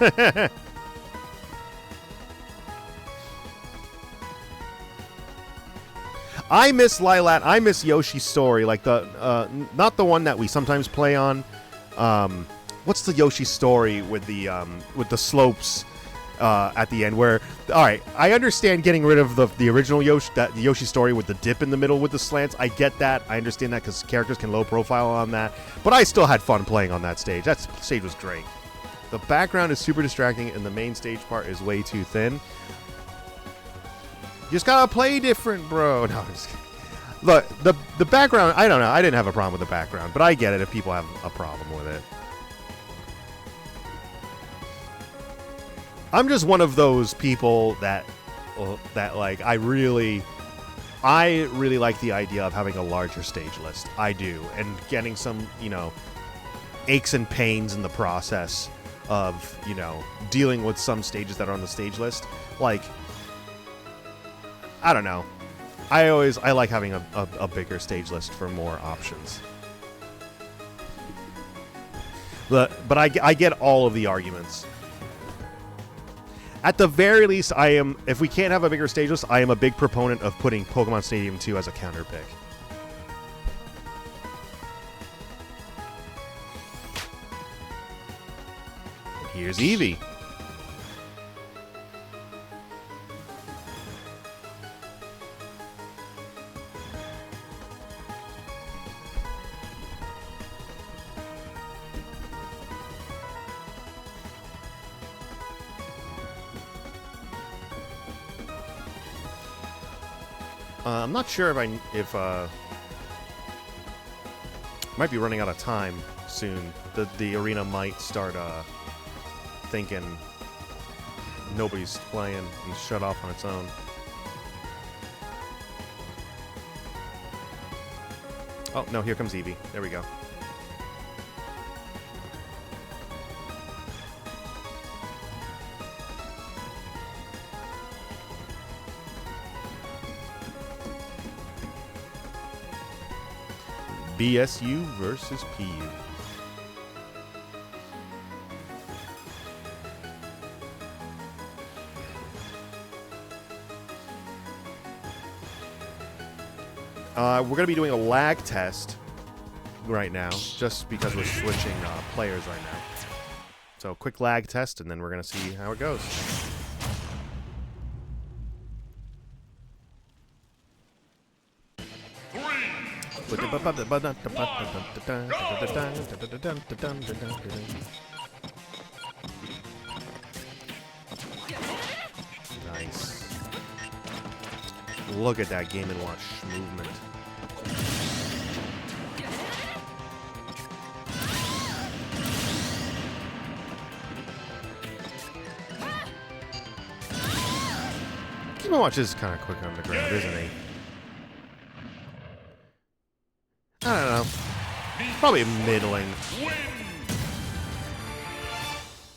I miss Lilat. I miss Yoshi's Story, like the not the one that we sometimes play on. What's the Yoshi Story with the slopes at the end? Where, all right, I understand getting rid of the original Yoshi Story with the dip in the middle with the slants. I get that. I understand that because characters can low profile on that. But I still had fun playing on that stage. That stage was great. The background is super distracting, and the main stage part is way too thin. You just gotta play different, bro. No, I'm just kidding. Look, the background, I don't know. I didn't have a problem with the background, but I get it if people have a problem with it. I'm just one of those people that like I really like the idea of having a larger stage list. I do, and getting some, you know, aches and pains in the process of, you know, dealing with some stages that are on the stage list. Like, I don't know. I like having a bigger stage list for more options. But I get all of the arguments. At the very least, if we can't have a bigger stage list, I am a big proponent of putting Pokemon Stadium 2 as a counter pick. And here's Eevee. I'm not sure if might be running out of time soon. The arena might start thinking nobody's playing and shut off on its own. Oh no, here comes Eevee. There we go. BSU versus PU. We're going to be doing a lag test right now, just because we're switching players right now. So, quick lag test, and then we're going to see how it goes. Nice. Look at that Game & Watch movement. Game & Watch is kind of quick on the ground, isn't he? I don't know. Probably middling.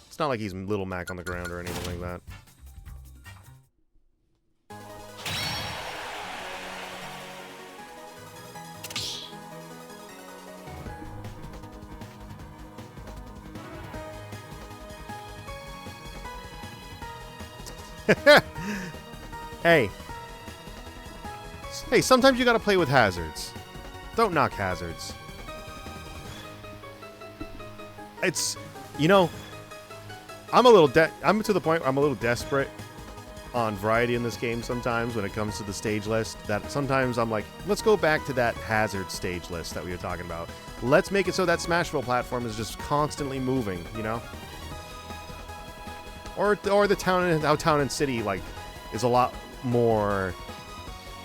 It's not like he's Little Mac on the ground or anything like that. Hey. Hey, sometimes you gotta play with hazards. Don't knock hazards. It's, you know, I'm to the point where I'm a little desperate on variety in this game sometimes when it comes to the stage list, that sometimes I'm like, let's go back to that hazard stage list that we were talking about. Let's make it so that Smashville platform is just constantly moving, you know? Or the town and city, like, is a lot more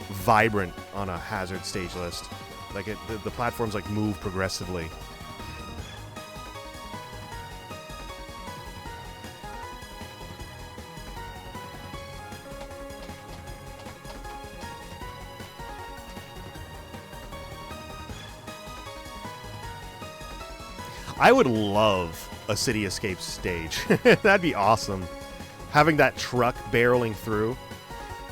vibrant on a hazard stage list. Like, the platforms, like, move progressively. I would love a City Escapes stage. That'd be awesome. Having that truck barreling through.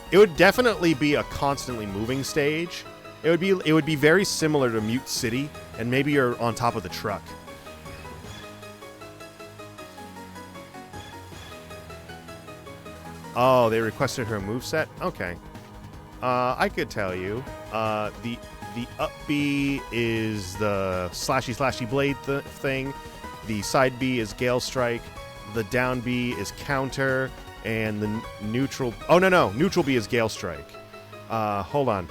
It would definitely be a constantly moving stage. It would be very similar to Mute City, and maybe you're on top of the truck. Oh, they requested her moveset? Okay. I could tell you. The up B is the slashy blade thing. The side B is Gale Strike. The down B is counter. And the neutral... Oh, no. Neutral B is Gale Strike. Hold on.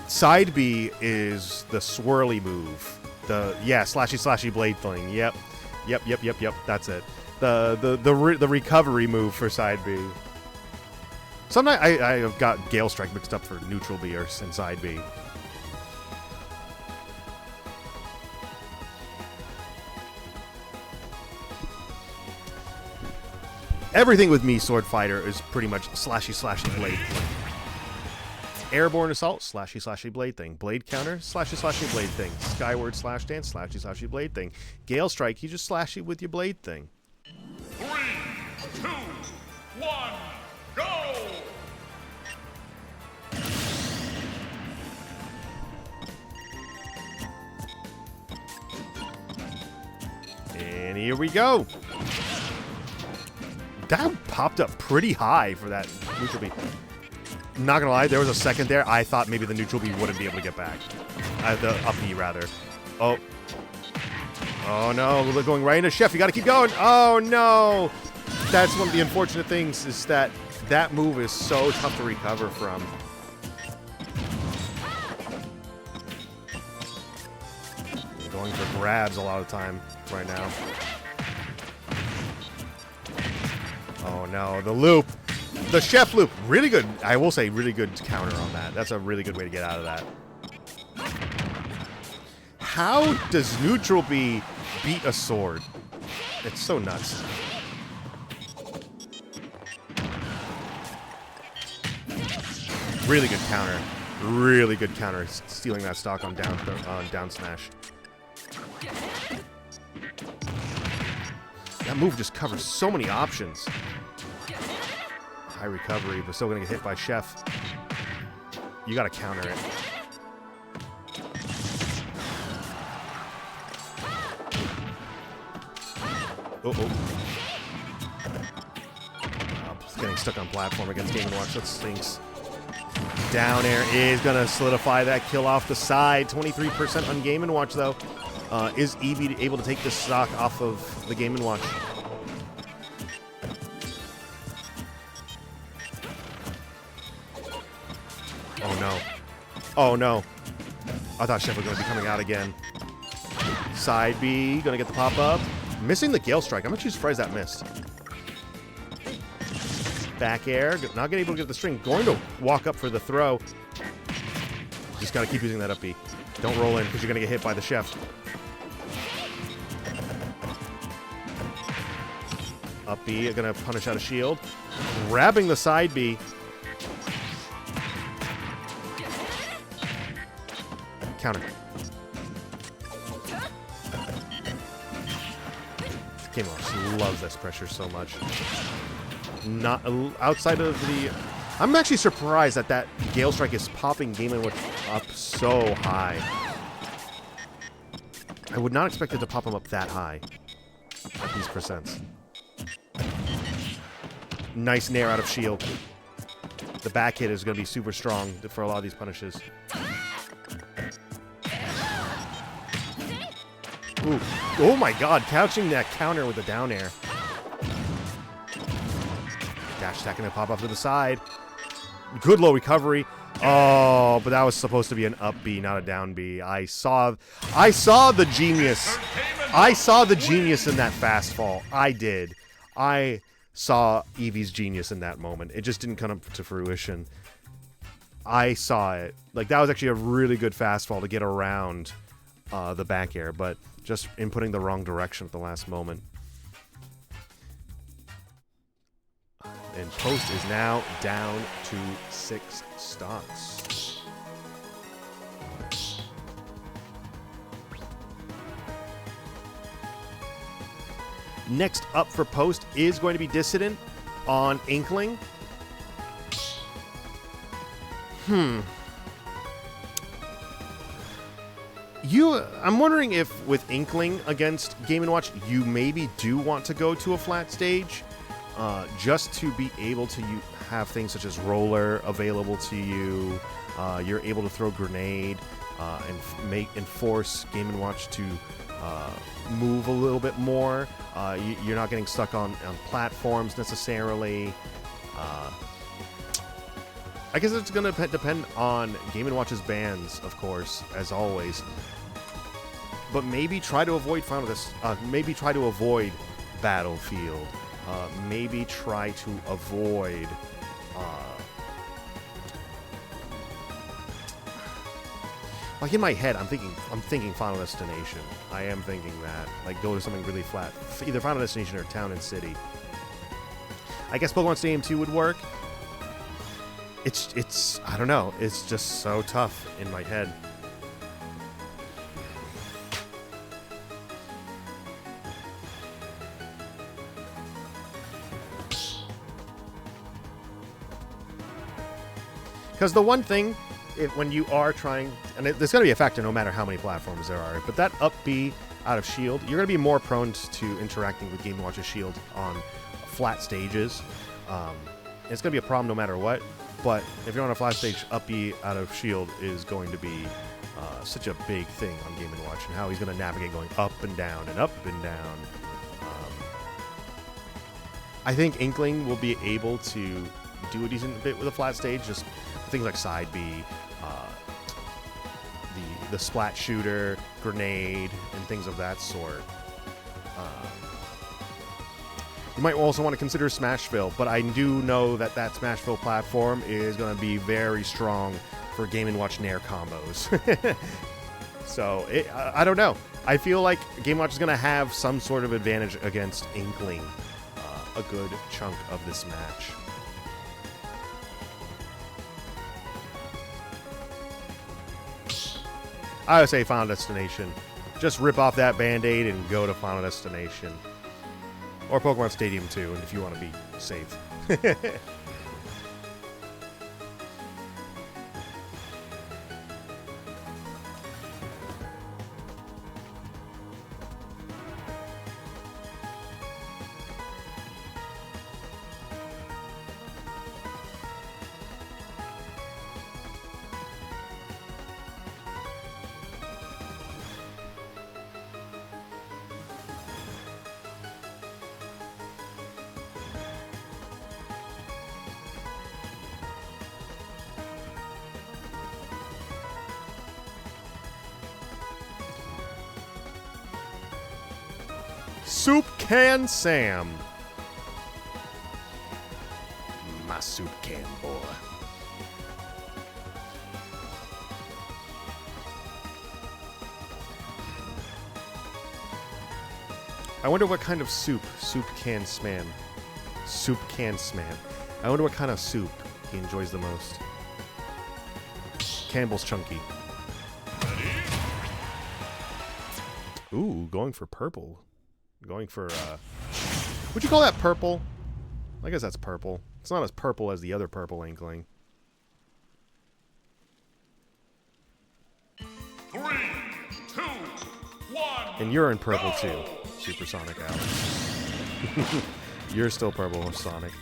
Side B is the swirly move. Slashy blade thing. Yep. That's it. The recovery move for side B. Sometimes I have got Gale Strike mixed up for neutral B and side B. Everything with Mii Swordfighter is pretty much slashy blade thing. Airborne assault, slashy blade thing. Blade counter, slashy blade thing. Skyward slash dance, slashy blade thing. Gale Strike, you just slash it with your blade thing. 3, 2, 1, go! And here we go. That popped up pretty high for that neutral B. Not gonna lie, there was a second there I thought maybe the neutral B wouldn't be able to get back. The up B, rather. Oh. Oh, no. We're going right into Chef. You gotta keep going. Oh, no. That's one of the unfortunate things, is that that move is so tough to recover from. You're going for grabs a lot of the time right now. Oh, no. The loop. The chef loop. Really good. I will say really good counter on that. That's a really good way to get out of that. How does neutral B beat a sword? It's so nuts. Really good counter. Really good counter. Stealing that stock on down smash. That move just covers so many options. High recovery, but still going to get hit by Chef. You got to counter it. Getting stuck on platform against Game & Watch. That stinks. Down air is going to solidify that kill off the side. 23% on Game & Watch, though. Is Eevee able to take this stock off of the Game & Watch? Oh, no. Oh, no. I thought Chef was going to be coming out again. Side B, going to get the pop-up. Missing the Gale Strike. I'm actually surprised that missed. Back air, not getting able to get the string. Going to walk up for the throw. Just got to keep using that up B. Don't roll in because you're going to get hit by the chef. Up B, going to punish out a shield. Grabbing the side B. Counter. Game Watch loves this pressure so much. Not outside of the... I'm actually surprised that that Gale Strike is popping Game & Watch up so high. I would not expect it to pop him up that high at these percents. Nice nair out of shield. The back hit is going to be super strong for a lot of these punishes. Ooh. Oh my god, couching that counter with the down air. Dash attack going to pop off to the side. Good low recovery. Oh, but that was supposed to be an up B, not a down B. I saw the genius. I saw the genius in that fast fall. I did. I saw Eevee's genius in that moment. It just didn't come up to fruition. I saw it. Like, that was actually a really good fast fall to get around the back air, but just inputting the wrong direction at the last moment. And Post is now down to 6 stocks. Next up for Post is going to be Dissident on Inkling. I'm wondering if with Inkling against Game & Watch, you maybe do want to go to a flat stage. Just to be able to have things such as roller available to you. You're able to throw grenade and force Game & Watch to move a little bit more. You're not getting stuck on platforms necessarily. I guess it's going to depend on Game & Watch's bans, of course, as always. But maybe try to avoid maybe try to avoid Battlefield. Maybe try to avoid like in my head I'm thinking Final Destination. I am thinking that. Like, go to something really flat. Either Final Destination or Town and City. I guess Pokemon Stadium 2 would work. It's I don't know. It's just so tough in my head. Because the one thing, when you are trying, and there's going to be a factor no matter how many platforms there are, but that up B out of shield, you're going to be more prone to interacting with Game & Watch's shield on flat stages. It's going to be a problem no matter what, but if you're on a flat stage, up B out of shield is going to be such a big thing on Game & Watch, and how he's going to navigate going up and down and up and down. I think Inkling will be able to do a decent bit with a flat stage, just things like side B, the splat shooter, grenade, and things of that sort. You might also want to consider Smashville, but I do know that Smashville platform is going to be very strong for Game & Watch Nair combos. So, I don't know. I feel like Game & Watch is going to have some sort of advantage against Inkling a good chunk of this match. I would say Final Destination. Just rip off that Band-Aid and go to Final Destination. Or Pokemon Stadium 2, if you want to be safe. Soup Can Sam. My soup can boy. I wonder what kind of soup Can Sman. Soup Can Sman. I wonder what kind of soup he enjoys the most. Campbell's Chunky. Ooh, going for purple. Going for, would you call that purple? I guess that's purple. It's not as purple as the other purple Inkling. 3, 2, 1. And you're in purple too, Supersonic Alex. You're still purple, Sonic.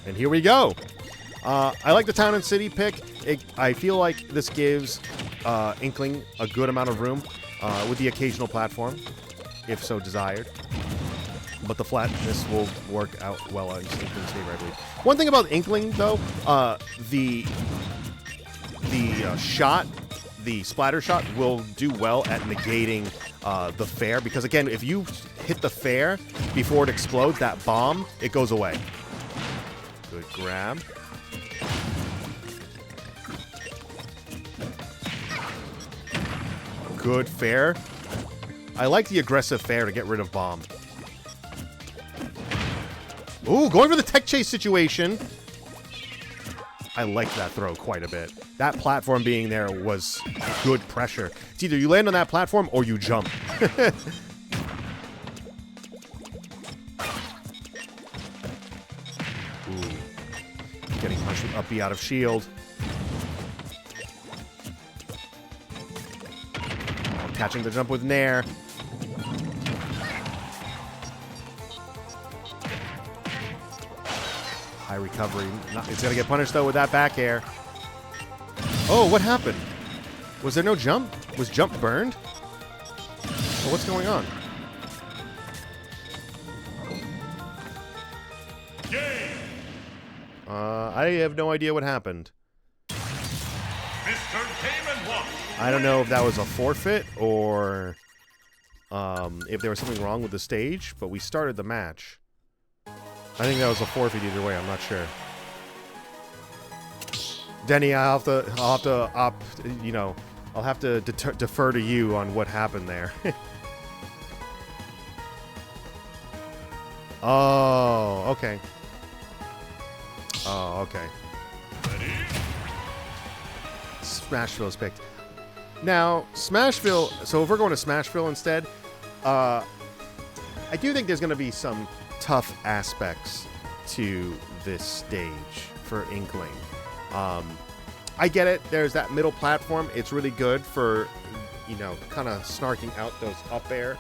And here we go. I like the town and city pick. I feel like this gives Inkling a good amount of room with the occasional platform, if so desired. But the flatness will work out well in Inkling's favor, I believe. One thing about Inkling, though, the shot, the splatter shot, will do well at negating the fair. Because, again, if you hit the fair before it explodes, that bomb, it goes away. Good grab. Good fair. I like the aggressive fair to get rid of bomb. Ooh, going for the tech chase situation. I like that throw quite a bit. That platform being there was good pressure. It's either you land on that platform or you jump. Ooh. Getting punched with up B out of shield. Catching the jump with Nair. High recovery. It's going to get punished, though, with that back air. Oh, what happened? Was there no jump? Was jump burned? Well, what's going on? I have no idea what happened. Mr. Game & Watch. I don't know if that was a forfeit or if there was something wrong with the stage, but we started the match. I think that was a forfeit either way. I'm not sure. Denny, I'll have to defer to you on what happened there. Oh, okay. Oh, okay. Smashville's picked. Now, Smashville, so if we're going to Smashville instead, I do think there's going to be some tough aspects to this stage for Inkling. I get it. There's that middle platform. It's really good for, you know, kind of snarking out those up air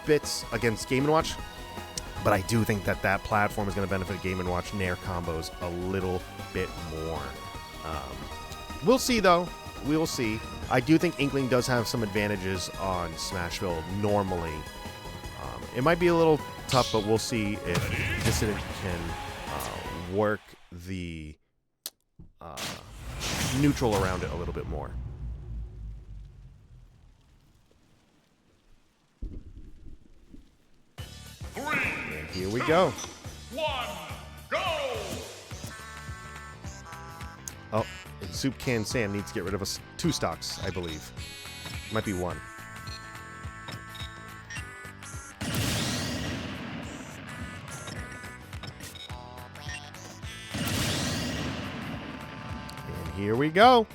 bits against Game & Watch. But I do think that that platform is going to benefit Game & Watch Nair combos a little bit more. We'll see, though. We'll see. I do think Inkling does have some advantages on Smashville normally. It might be a little tough, but we'll see if Dissident can work the neutral around it a little bit more. And here we go. 1, go! Oh, and Soup Can Sam needs to get rid of us 2 stocks, I believe. Might be 1. And here we go.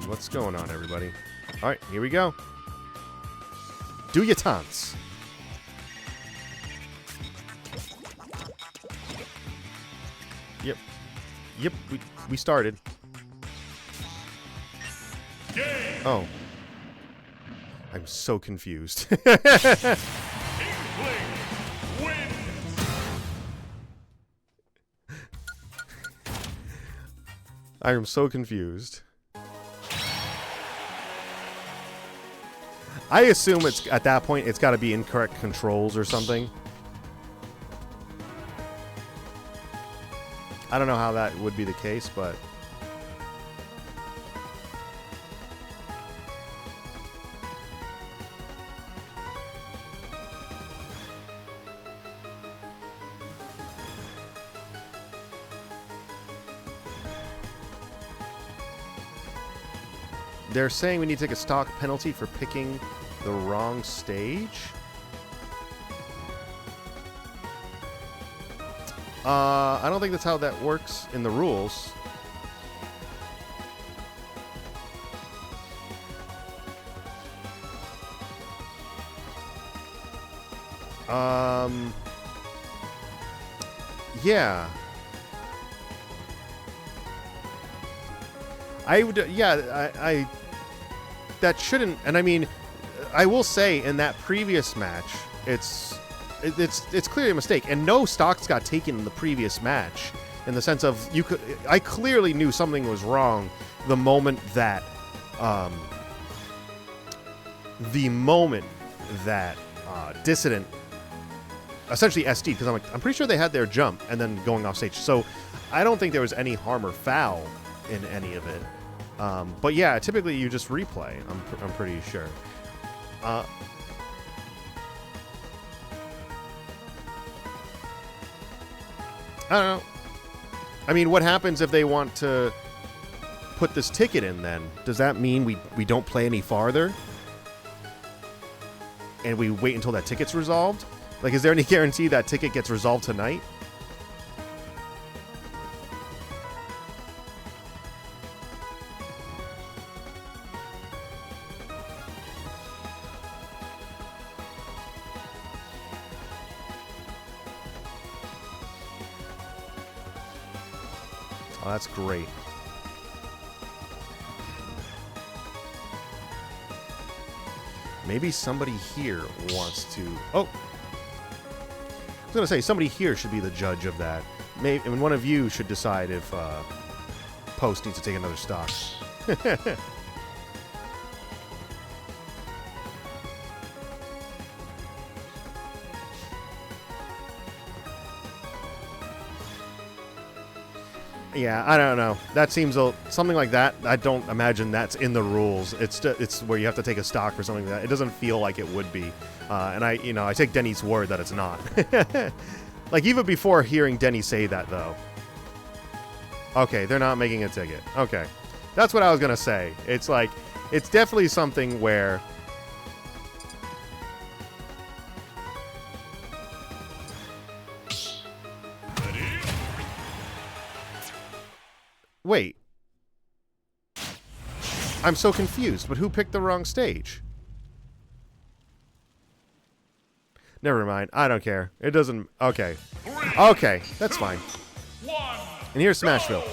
What's going on, everybody? All right, here we go. Do your taunts. Yep. Yep, we started. Game. Oh. I'm so confused. Inkling wins. I am so confused. I assume it's at that point it's got to be incorrect controls or something. I don't know how that would be the case, but they're saying we need to take a stock penalty for picking the wrong stage. I don't think that's how that works in the rules. Yeah. I would, yeah, I that shouldn't, and I mean, I will say in that previous match, it's clearly a mistake, and no stocks got taken in the previous match, in the sense of I clearly knew something was wrong the moment that Dissident essentially SD'd, because I'm pretty sure they had their jump and then going off stage, so I don't think there was any harm or foul in any of it. But yeah, typically you just replay. I'm pretty sure. I don't know. I mean, what happens if they want to put this ticket in then? Does that mean we don't play any farther? And we wait until that ticket's resolved? Like, is there any guarantee that ticket gets resolved tonight? Oh, that's great. Maybe somebody here wants to... Oh! I was going to say, somebody here should be the judge of that. Maybe, and one of you should decide if Post needs to take another stock. Yeah, I don't know. That seems something like that. I don't imagine that's in the rules. It's where you have to take a stock or something like that. It doesn't feel like it would be. And I take Denny's word that it's not. Like, even before hearing Denny say that, though. Okay, they're not making a ticket. Okay. That's what I was going to say. It's like, it's definitely something where... Wait. I'm so confused, but who picked the wrong stage? Never mind. I don't care. It doesn't... Okay. Okay. That's fine. And here's Smashville.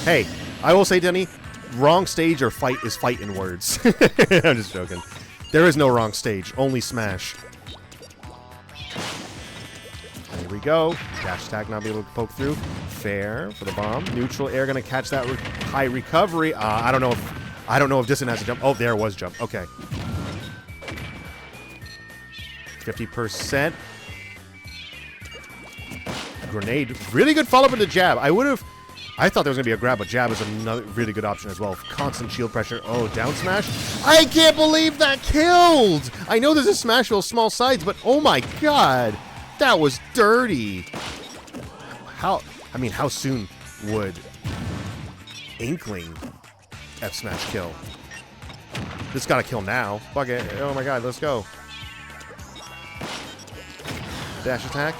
Hey, I will say, Denny, wrong stage or fight is fight in words. I'm just joking. There is no wrong stage. Only Smash. There we go. Dash attack not be able to poke through. Fair for the bomb. Neutral air going to catch that high recovery. I don't know if Dissident has a jump. Oh, there was jump. Okay. 50%. Grenade. Really good follow-up into jab. I thought there was going to be a grab, but jab is another really good option as well. Constant shield pressure. Oh, down smash. I can't believe that killed! I know there's a Smashville small sides, but oh my god. That was dirty. How soon would Inkling F smash kill? This gotta kill now. Fuck it. Oh my god, let's go. Dash attack.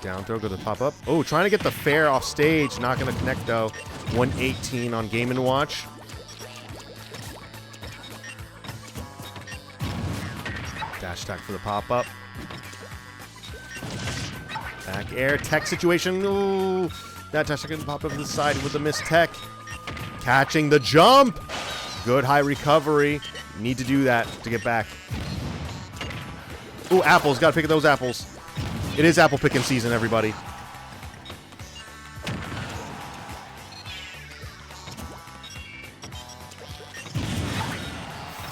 Down throw, go to pop up. Oh, trying to get the fair off stage. Not gonna connect though. 118 on Game & Watch. Dash attack for the pop-up. Back air, tech situation. Ooh. That dash attack can pop up to the side with the missed tech. Catching the jump. Good high recovery. Need to do that to get back. Ooh, apples. Gotta pick those apples. It is apple picking season, everybody.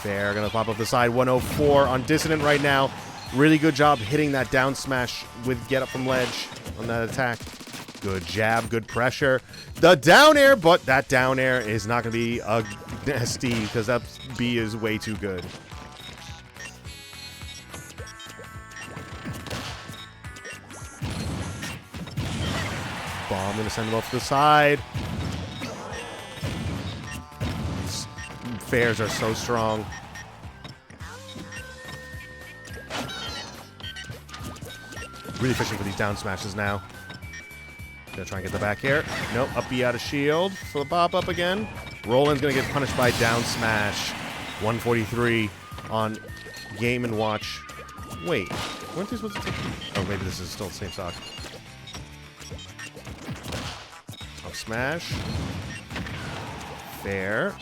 Fair. Gonna pop up the side. 104 on Dissident right now. Really good job hitting that down smash with get up from ledge on that attack. Good jab, good pressure. The down air, but that down air is not going to be a nasty because that B is way too good. Bomb, going to send him off to the side. These fairs are so strong. Really fishing for these down smashes now. Gonna try and get the back air. Nope, up B out of shield for the pop up again. Roland's gonna get punished by down smash. 143 on Game & Watch. Wait, weren't they supposed to take... Oh, maybe this is still the same stock. Up smash. Fair.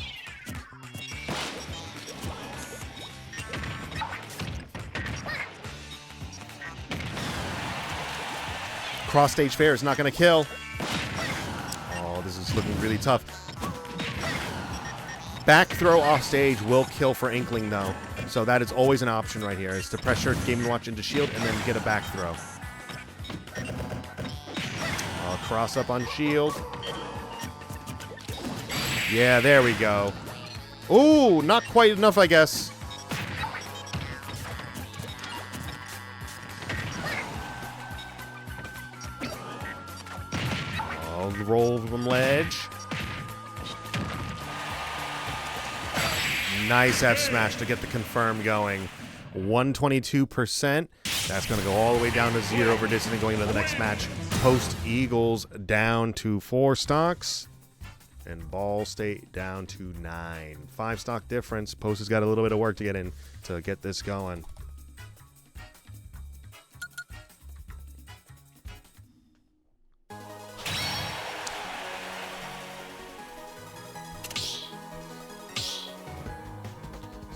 Cross stage fair is not going to kill. Oh, this is looking really tough. Back throw off stage will kill for Inkling, though. So that is always an option right here, is to pressure Game & Watch into shield and then get a back throw. Cross up on shield. Yeah, there we go. Ooh, not quite enough, I guess. Roll from ledge. Nice F smash to get the confirm going. 122%. That's going to go all the way down to 0 for Dissident going into the next match. Post Eagles down to 4 stocks. And Ball State down to 9. 5 stock difference. Post has got a little bit of work to get in to get this going.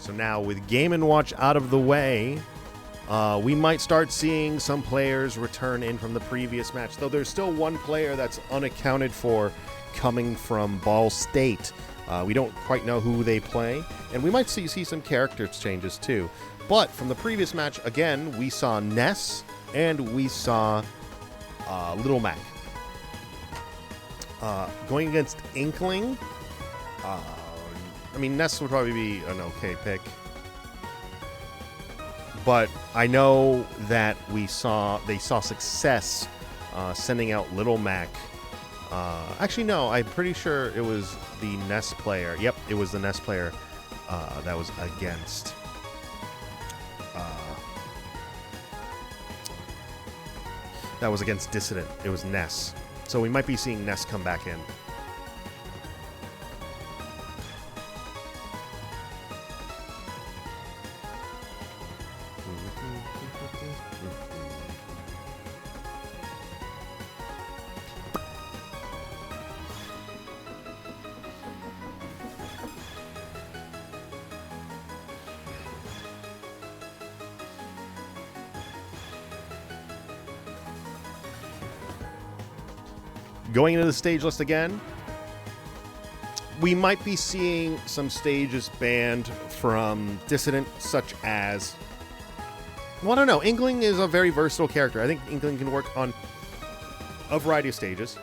So now with Game & Watch out of the way, we might start seeing some players return in from the previous match, though there's still one player that's unaccounted for coming from Ball State. We don't quite know who they play, and we might see some character changes too. But from the previous match, again, we saw Ness and we saw Little Mac. Going against Inkling, I mean, Ness would probably be an okay pick. But I know that they saw success sending out Little Mac. Actually, no, I'm pretty sure it was the Ness player. Yep, it was the Ness player that was against. That was against Dissident. It was Ness. So we might be seeing Ness come back in. Going into the stage list again, we might be seeing some stages banned from Dissident, such as... Well, I don't know. Inkling is a very versatile character. I think Inkling can work on a variety of stages.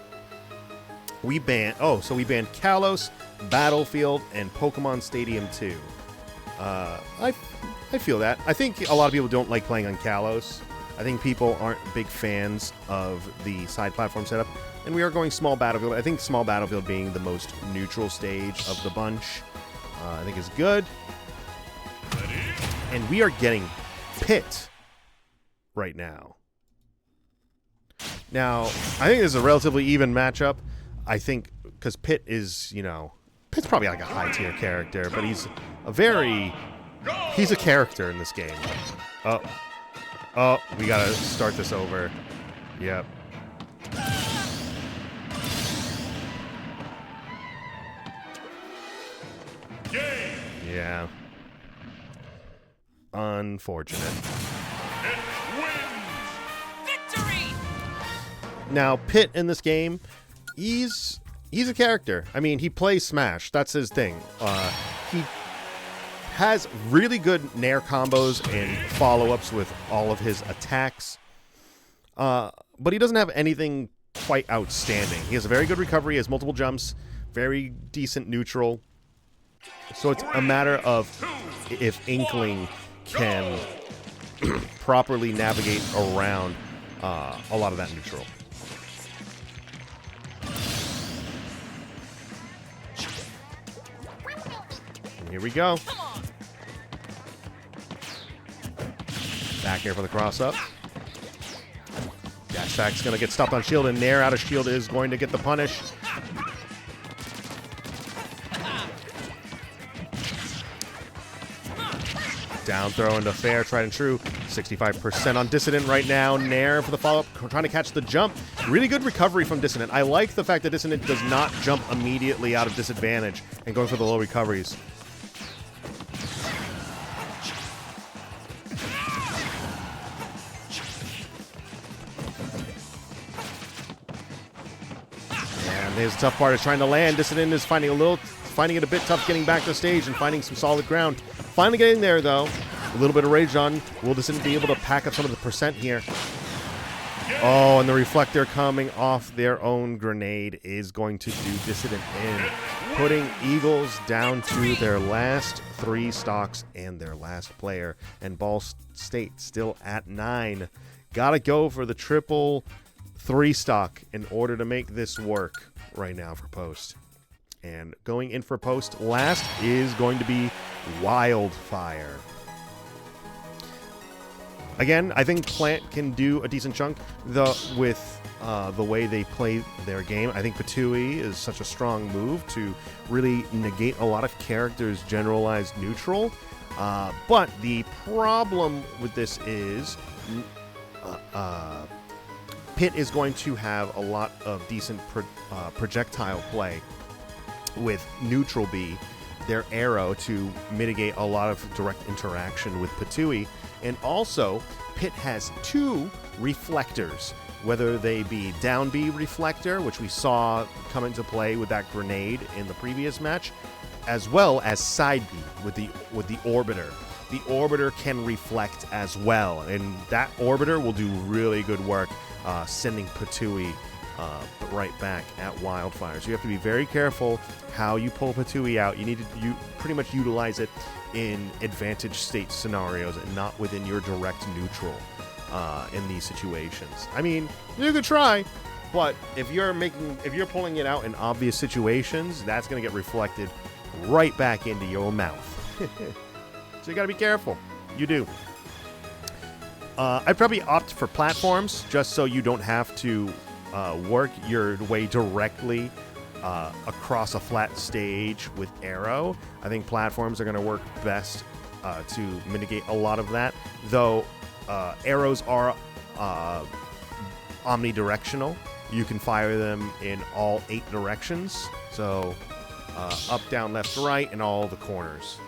We banned... Oh, so we banned Kalos, Battlefield, and Pokemon Stadium 2. I feel that. I think a lot of people don't like playing on Kalos. I think people aren't big fans of the side platform setup. And we are going small battlefield. I think small battlefield being the most neutral stage of the bunch, I think is good. And we are getting Pit right now. Now, I think this is a relatively even matchup. I think because Pit is, you know, Pit's probably like a high tier character, but he's a character in this game. Oh, we gotta start this over. Yep. Yeah. Unfortunate. Victory! Now, Pit in this game, he's a character. I mean, he plays Smash. That's his thing. He has really good nair combos and follow-ups with all of his attacks. But he doesn't have anything quite outstanding. He has a very good recovery, has multiple jumps, very decent neutral. So it's a matter of if Inkling can properly navigate around a lot of that neutral. And here we go. Back here for the cross-up. Dash attack's going to get stopped on shield, and Nair out of shield is going to get the punish. Down throw into fair, tried and true. 65% on Dissident right now. Nair for the follow-up, trying to catch the jump. Really good recovery from Dissident. I like the fact that Dissident does not jump immediately out of disadvantage and going for the low recoveries. And his tough part is trying to land. Dissident is finding it a bit tough getting back to stage and finding some solid ground. Finally getting there, though. A little bit of rage on. Will Dissident be able to pack up some of the percent here? Oh, and the reflector coming off their own grenade is going to do Dissident in. Putting Eagles down to their last 3 stocks and their last player. And Ball State still at 9. Gotta go for the triple 3 stock in order to make this work right now for post. And going in for post last is going to be Wildfire. Again, I think Plant can do a decent chunk with the way they play their game. I think Patui is such a strong move to really negate a lot of characters' generalized neutral. But the problem with this is Pit is going to have a lot of decent projectile play with neutral B, their arrow, to mitigate a lot of direct interaction with Patui. And also, Pit has 2 reflectors, whether they be down B reflector, which we saw come into play with that grenade in the previous match, as well as side B with the orbiter. The orbiter can reflect as well, and that orbiter will do really good work sending Patui right back at Wildfire. So you have to be very careful how you pull Patui out. You need to pretty much utilize it in advantage state scenarios and not within your direct neutral in these situations. I mean, you could try, but if you're pulling it out in obvious situations, that's going to get reflected right back into your mouth. So you got to be careful. You do. I'd probably opt for platforms just so you don't have to work your way directly across a flat stage with arrow. I think platforms are going to work best to mitigate a lot of that, though arrows are omnidirectional. You can fire them in all 8 directions, so up, down, left, right, and all the corners.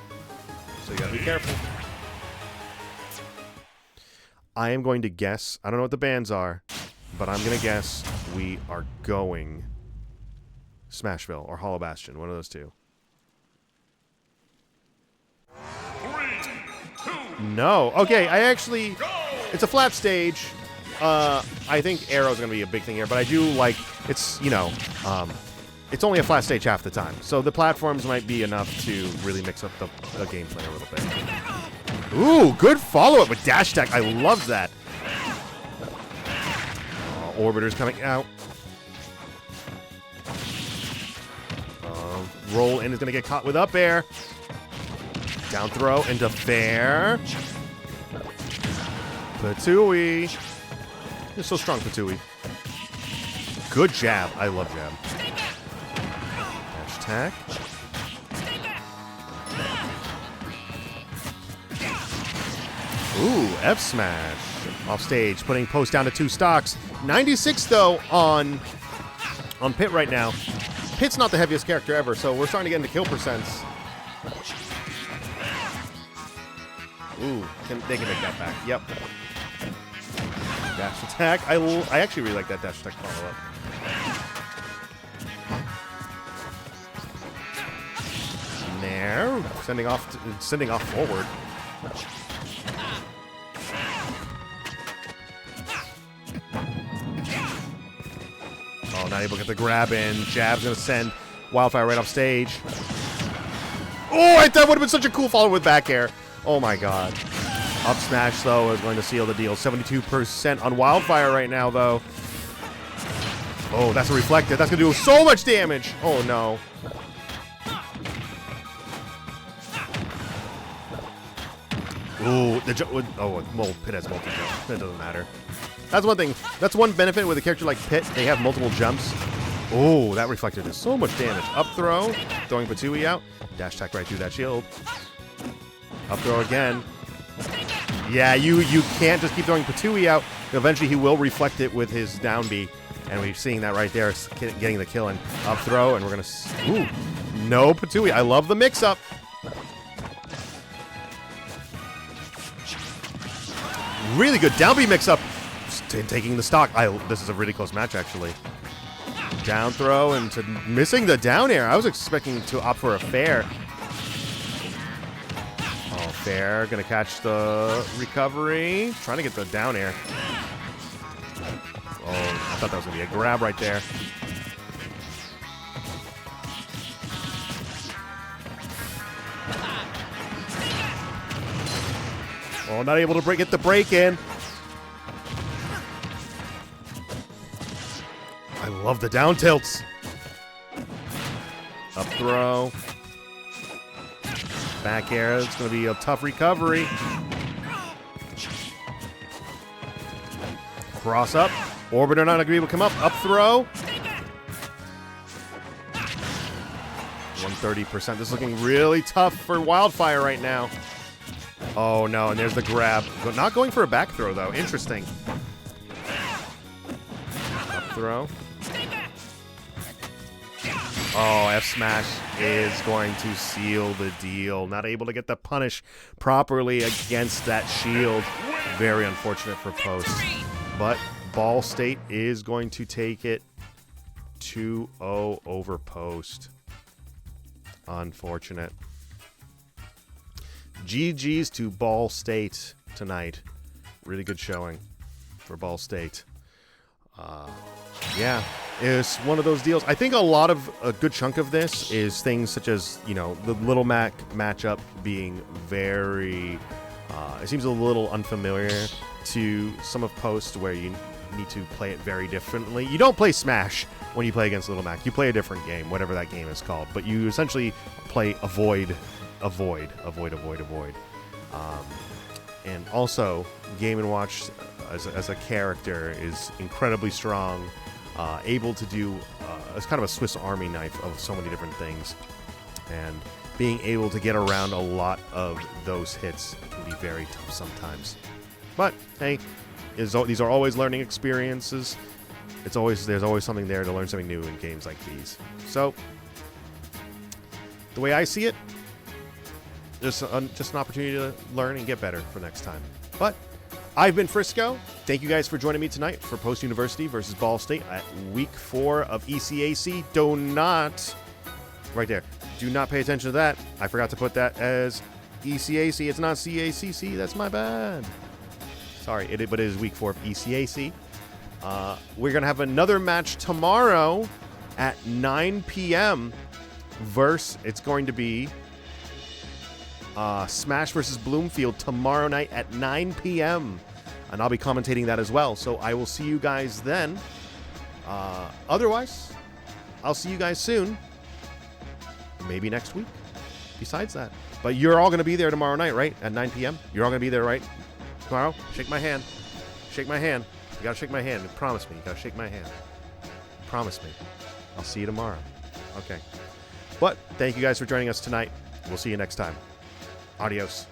So you got to be careful. I am going to guess, I don't know what the bands are, but I'm going to guess we are going Smashville or Hollow Bastion, one of those 2. 3, 2, No. Okay, it's a flat stage. I think Arrow's going to be a big thing here, but I do like, it's only a flat stage half the time. So the platforms might be enough to really mix up the gameplay a little bit. Ooh, good follow-up with dash attack. I love that. Orbiter's coming out. Roll in is going to get caught with up air. Down throw into fair. Patui. You're so strong, Patui. Good jab. I love jab. Dash attack. Ooh, F smash. Off stage, putting post down to 2 stocks. 96 though on Pit right now. Pit's not the heaviest character ever, so we're starting to get into kill percents. Ooh, they can make that back. Yep. Dash attack. I actually really like that dash attack follow-up. There. Sending off forward. Oh, not able to get the grab in. Jab's going to send Wildfire right off stage. Oh, that would have been such a cool follow with back air. Oh my god. Up smash, though, is going to seal the deal. 72% on Wildfire right now, though. Oh, that's a reflected. That's going to do so much damage. Oh, no. Ooh, Pit has multi-jump. That doesn't matter. That's one thing. That's one benefit with a character like Pit. They have multiple jumps. Oh, that reflected is so much damage. Up throw, throwing Patui out. Dash attack right through that shield. Up throw again. Yeah, you can't just keep throwing Patui out. Eventually, he will reflect it with his down B. And we're seeing that right there, getting the kill. And up throw, and we're going to... Ooh, no Patui. I love the mix-up. Really good down B mix-up. Taking the stock. This is a really close match, actually. Down throw and missing the down air. I was expecting to opt for a fair. Oh, fair. Gonna catch the recovery. Trying to get the down air. Oh, I thought that was gonna be a grab right there. Oh, not able to get the break in. I love the down tilts. Up throw. Back air. It's going to be a tough recovery. Cross up. Orbiter not going to be able to come up. Up throw. 130%. This is looking really tough for Wildfire right now. Oh, no. And there's the grab. Not going for a back throw, though. Interesting. Up throw. Oh, F smash is going to seal the deal. Not able to get the punish properly against that shield. Very unfortunate for Post. But Ball State is going to take it 2-0 over Post. Unfortunate. GG's to Ball State tonight. Really good showing for Ball State. Yeah, it's one of those deals. I think a good chunk of this is things such as, you know, the Little Mac matchup being very, it seems a little unfamiliar to some of Post, where you need to play it very differently. You don't play Smash when you play against Little Mac. You play a different game, whatever that game is called, but you essentially play avoid. And also, Game & Watch as a character is incredibly strong, able to do it's kind of a Swiss Army knife of so many different things, and being able to get around a lot of those hits can be very tough sometimes. But hey, these are always learning experiences. There's always something there to learn something new in games like these. So the way I see it, just an opportunity to learn and get better for next time. But I've been Frisco. Thank you guys for joining me tonight for Post University versus Ball State at Week 4 of ECAC. Do not pay attention to that. I forgot to put that as ECAC. It's not CACC. That's my bad. Sorry, but it is Week 4 of ECAC. We're going to have another match tomorrow at 9 p.m. It's going to be Smash versus Bloomfield tomorrow night at 9 p.m. And I'll be commentating that as well. So I will see you guys then. Otherwise, I'll see you guys soon. Maybe next week. Besides that. But you're all going to be there tomorrow night, right? At 9 p.m.? You're all going to be there, right? Tomorrow? Shake my hand. Shake my hand. You got to shake my hand. Promise me. You got to shake my hand. Promise me. I'll see you tomorrow. Okay. But thank you guys for joining us tonight. We'll see you next time. Adios.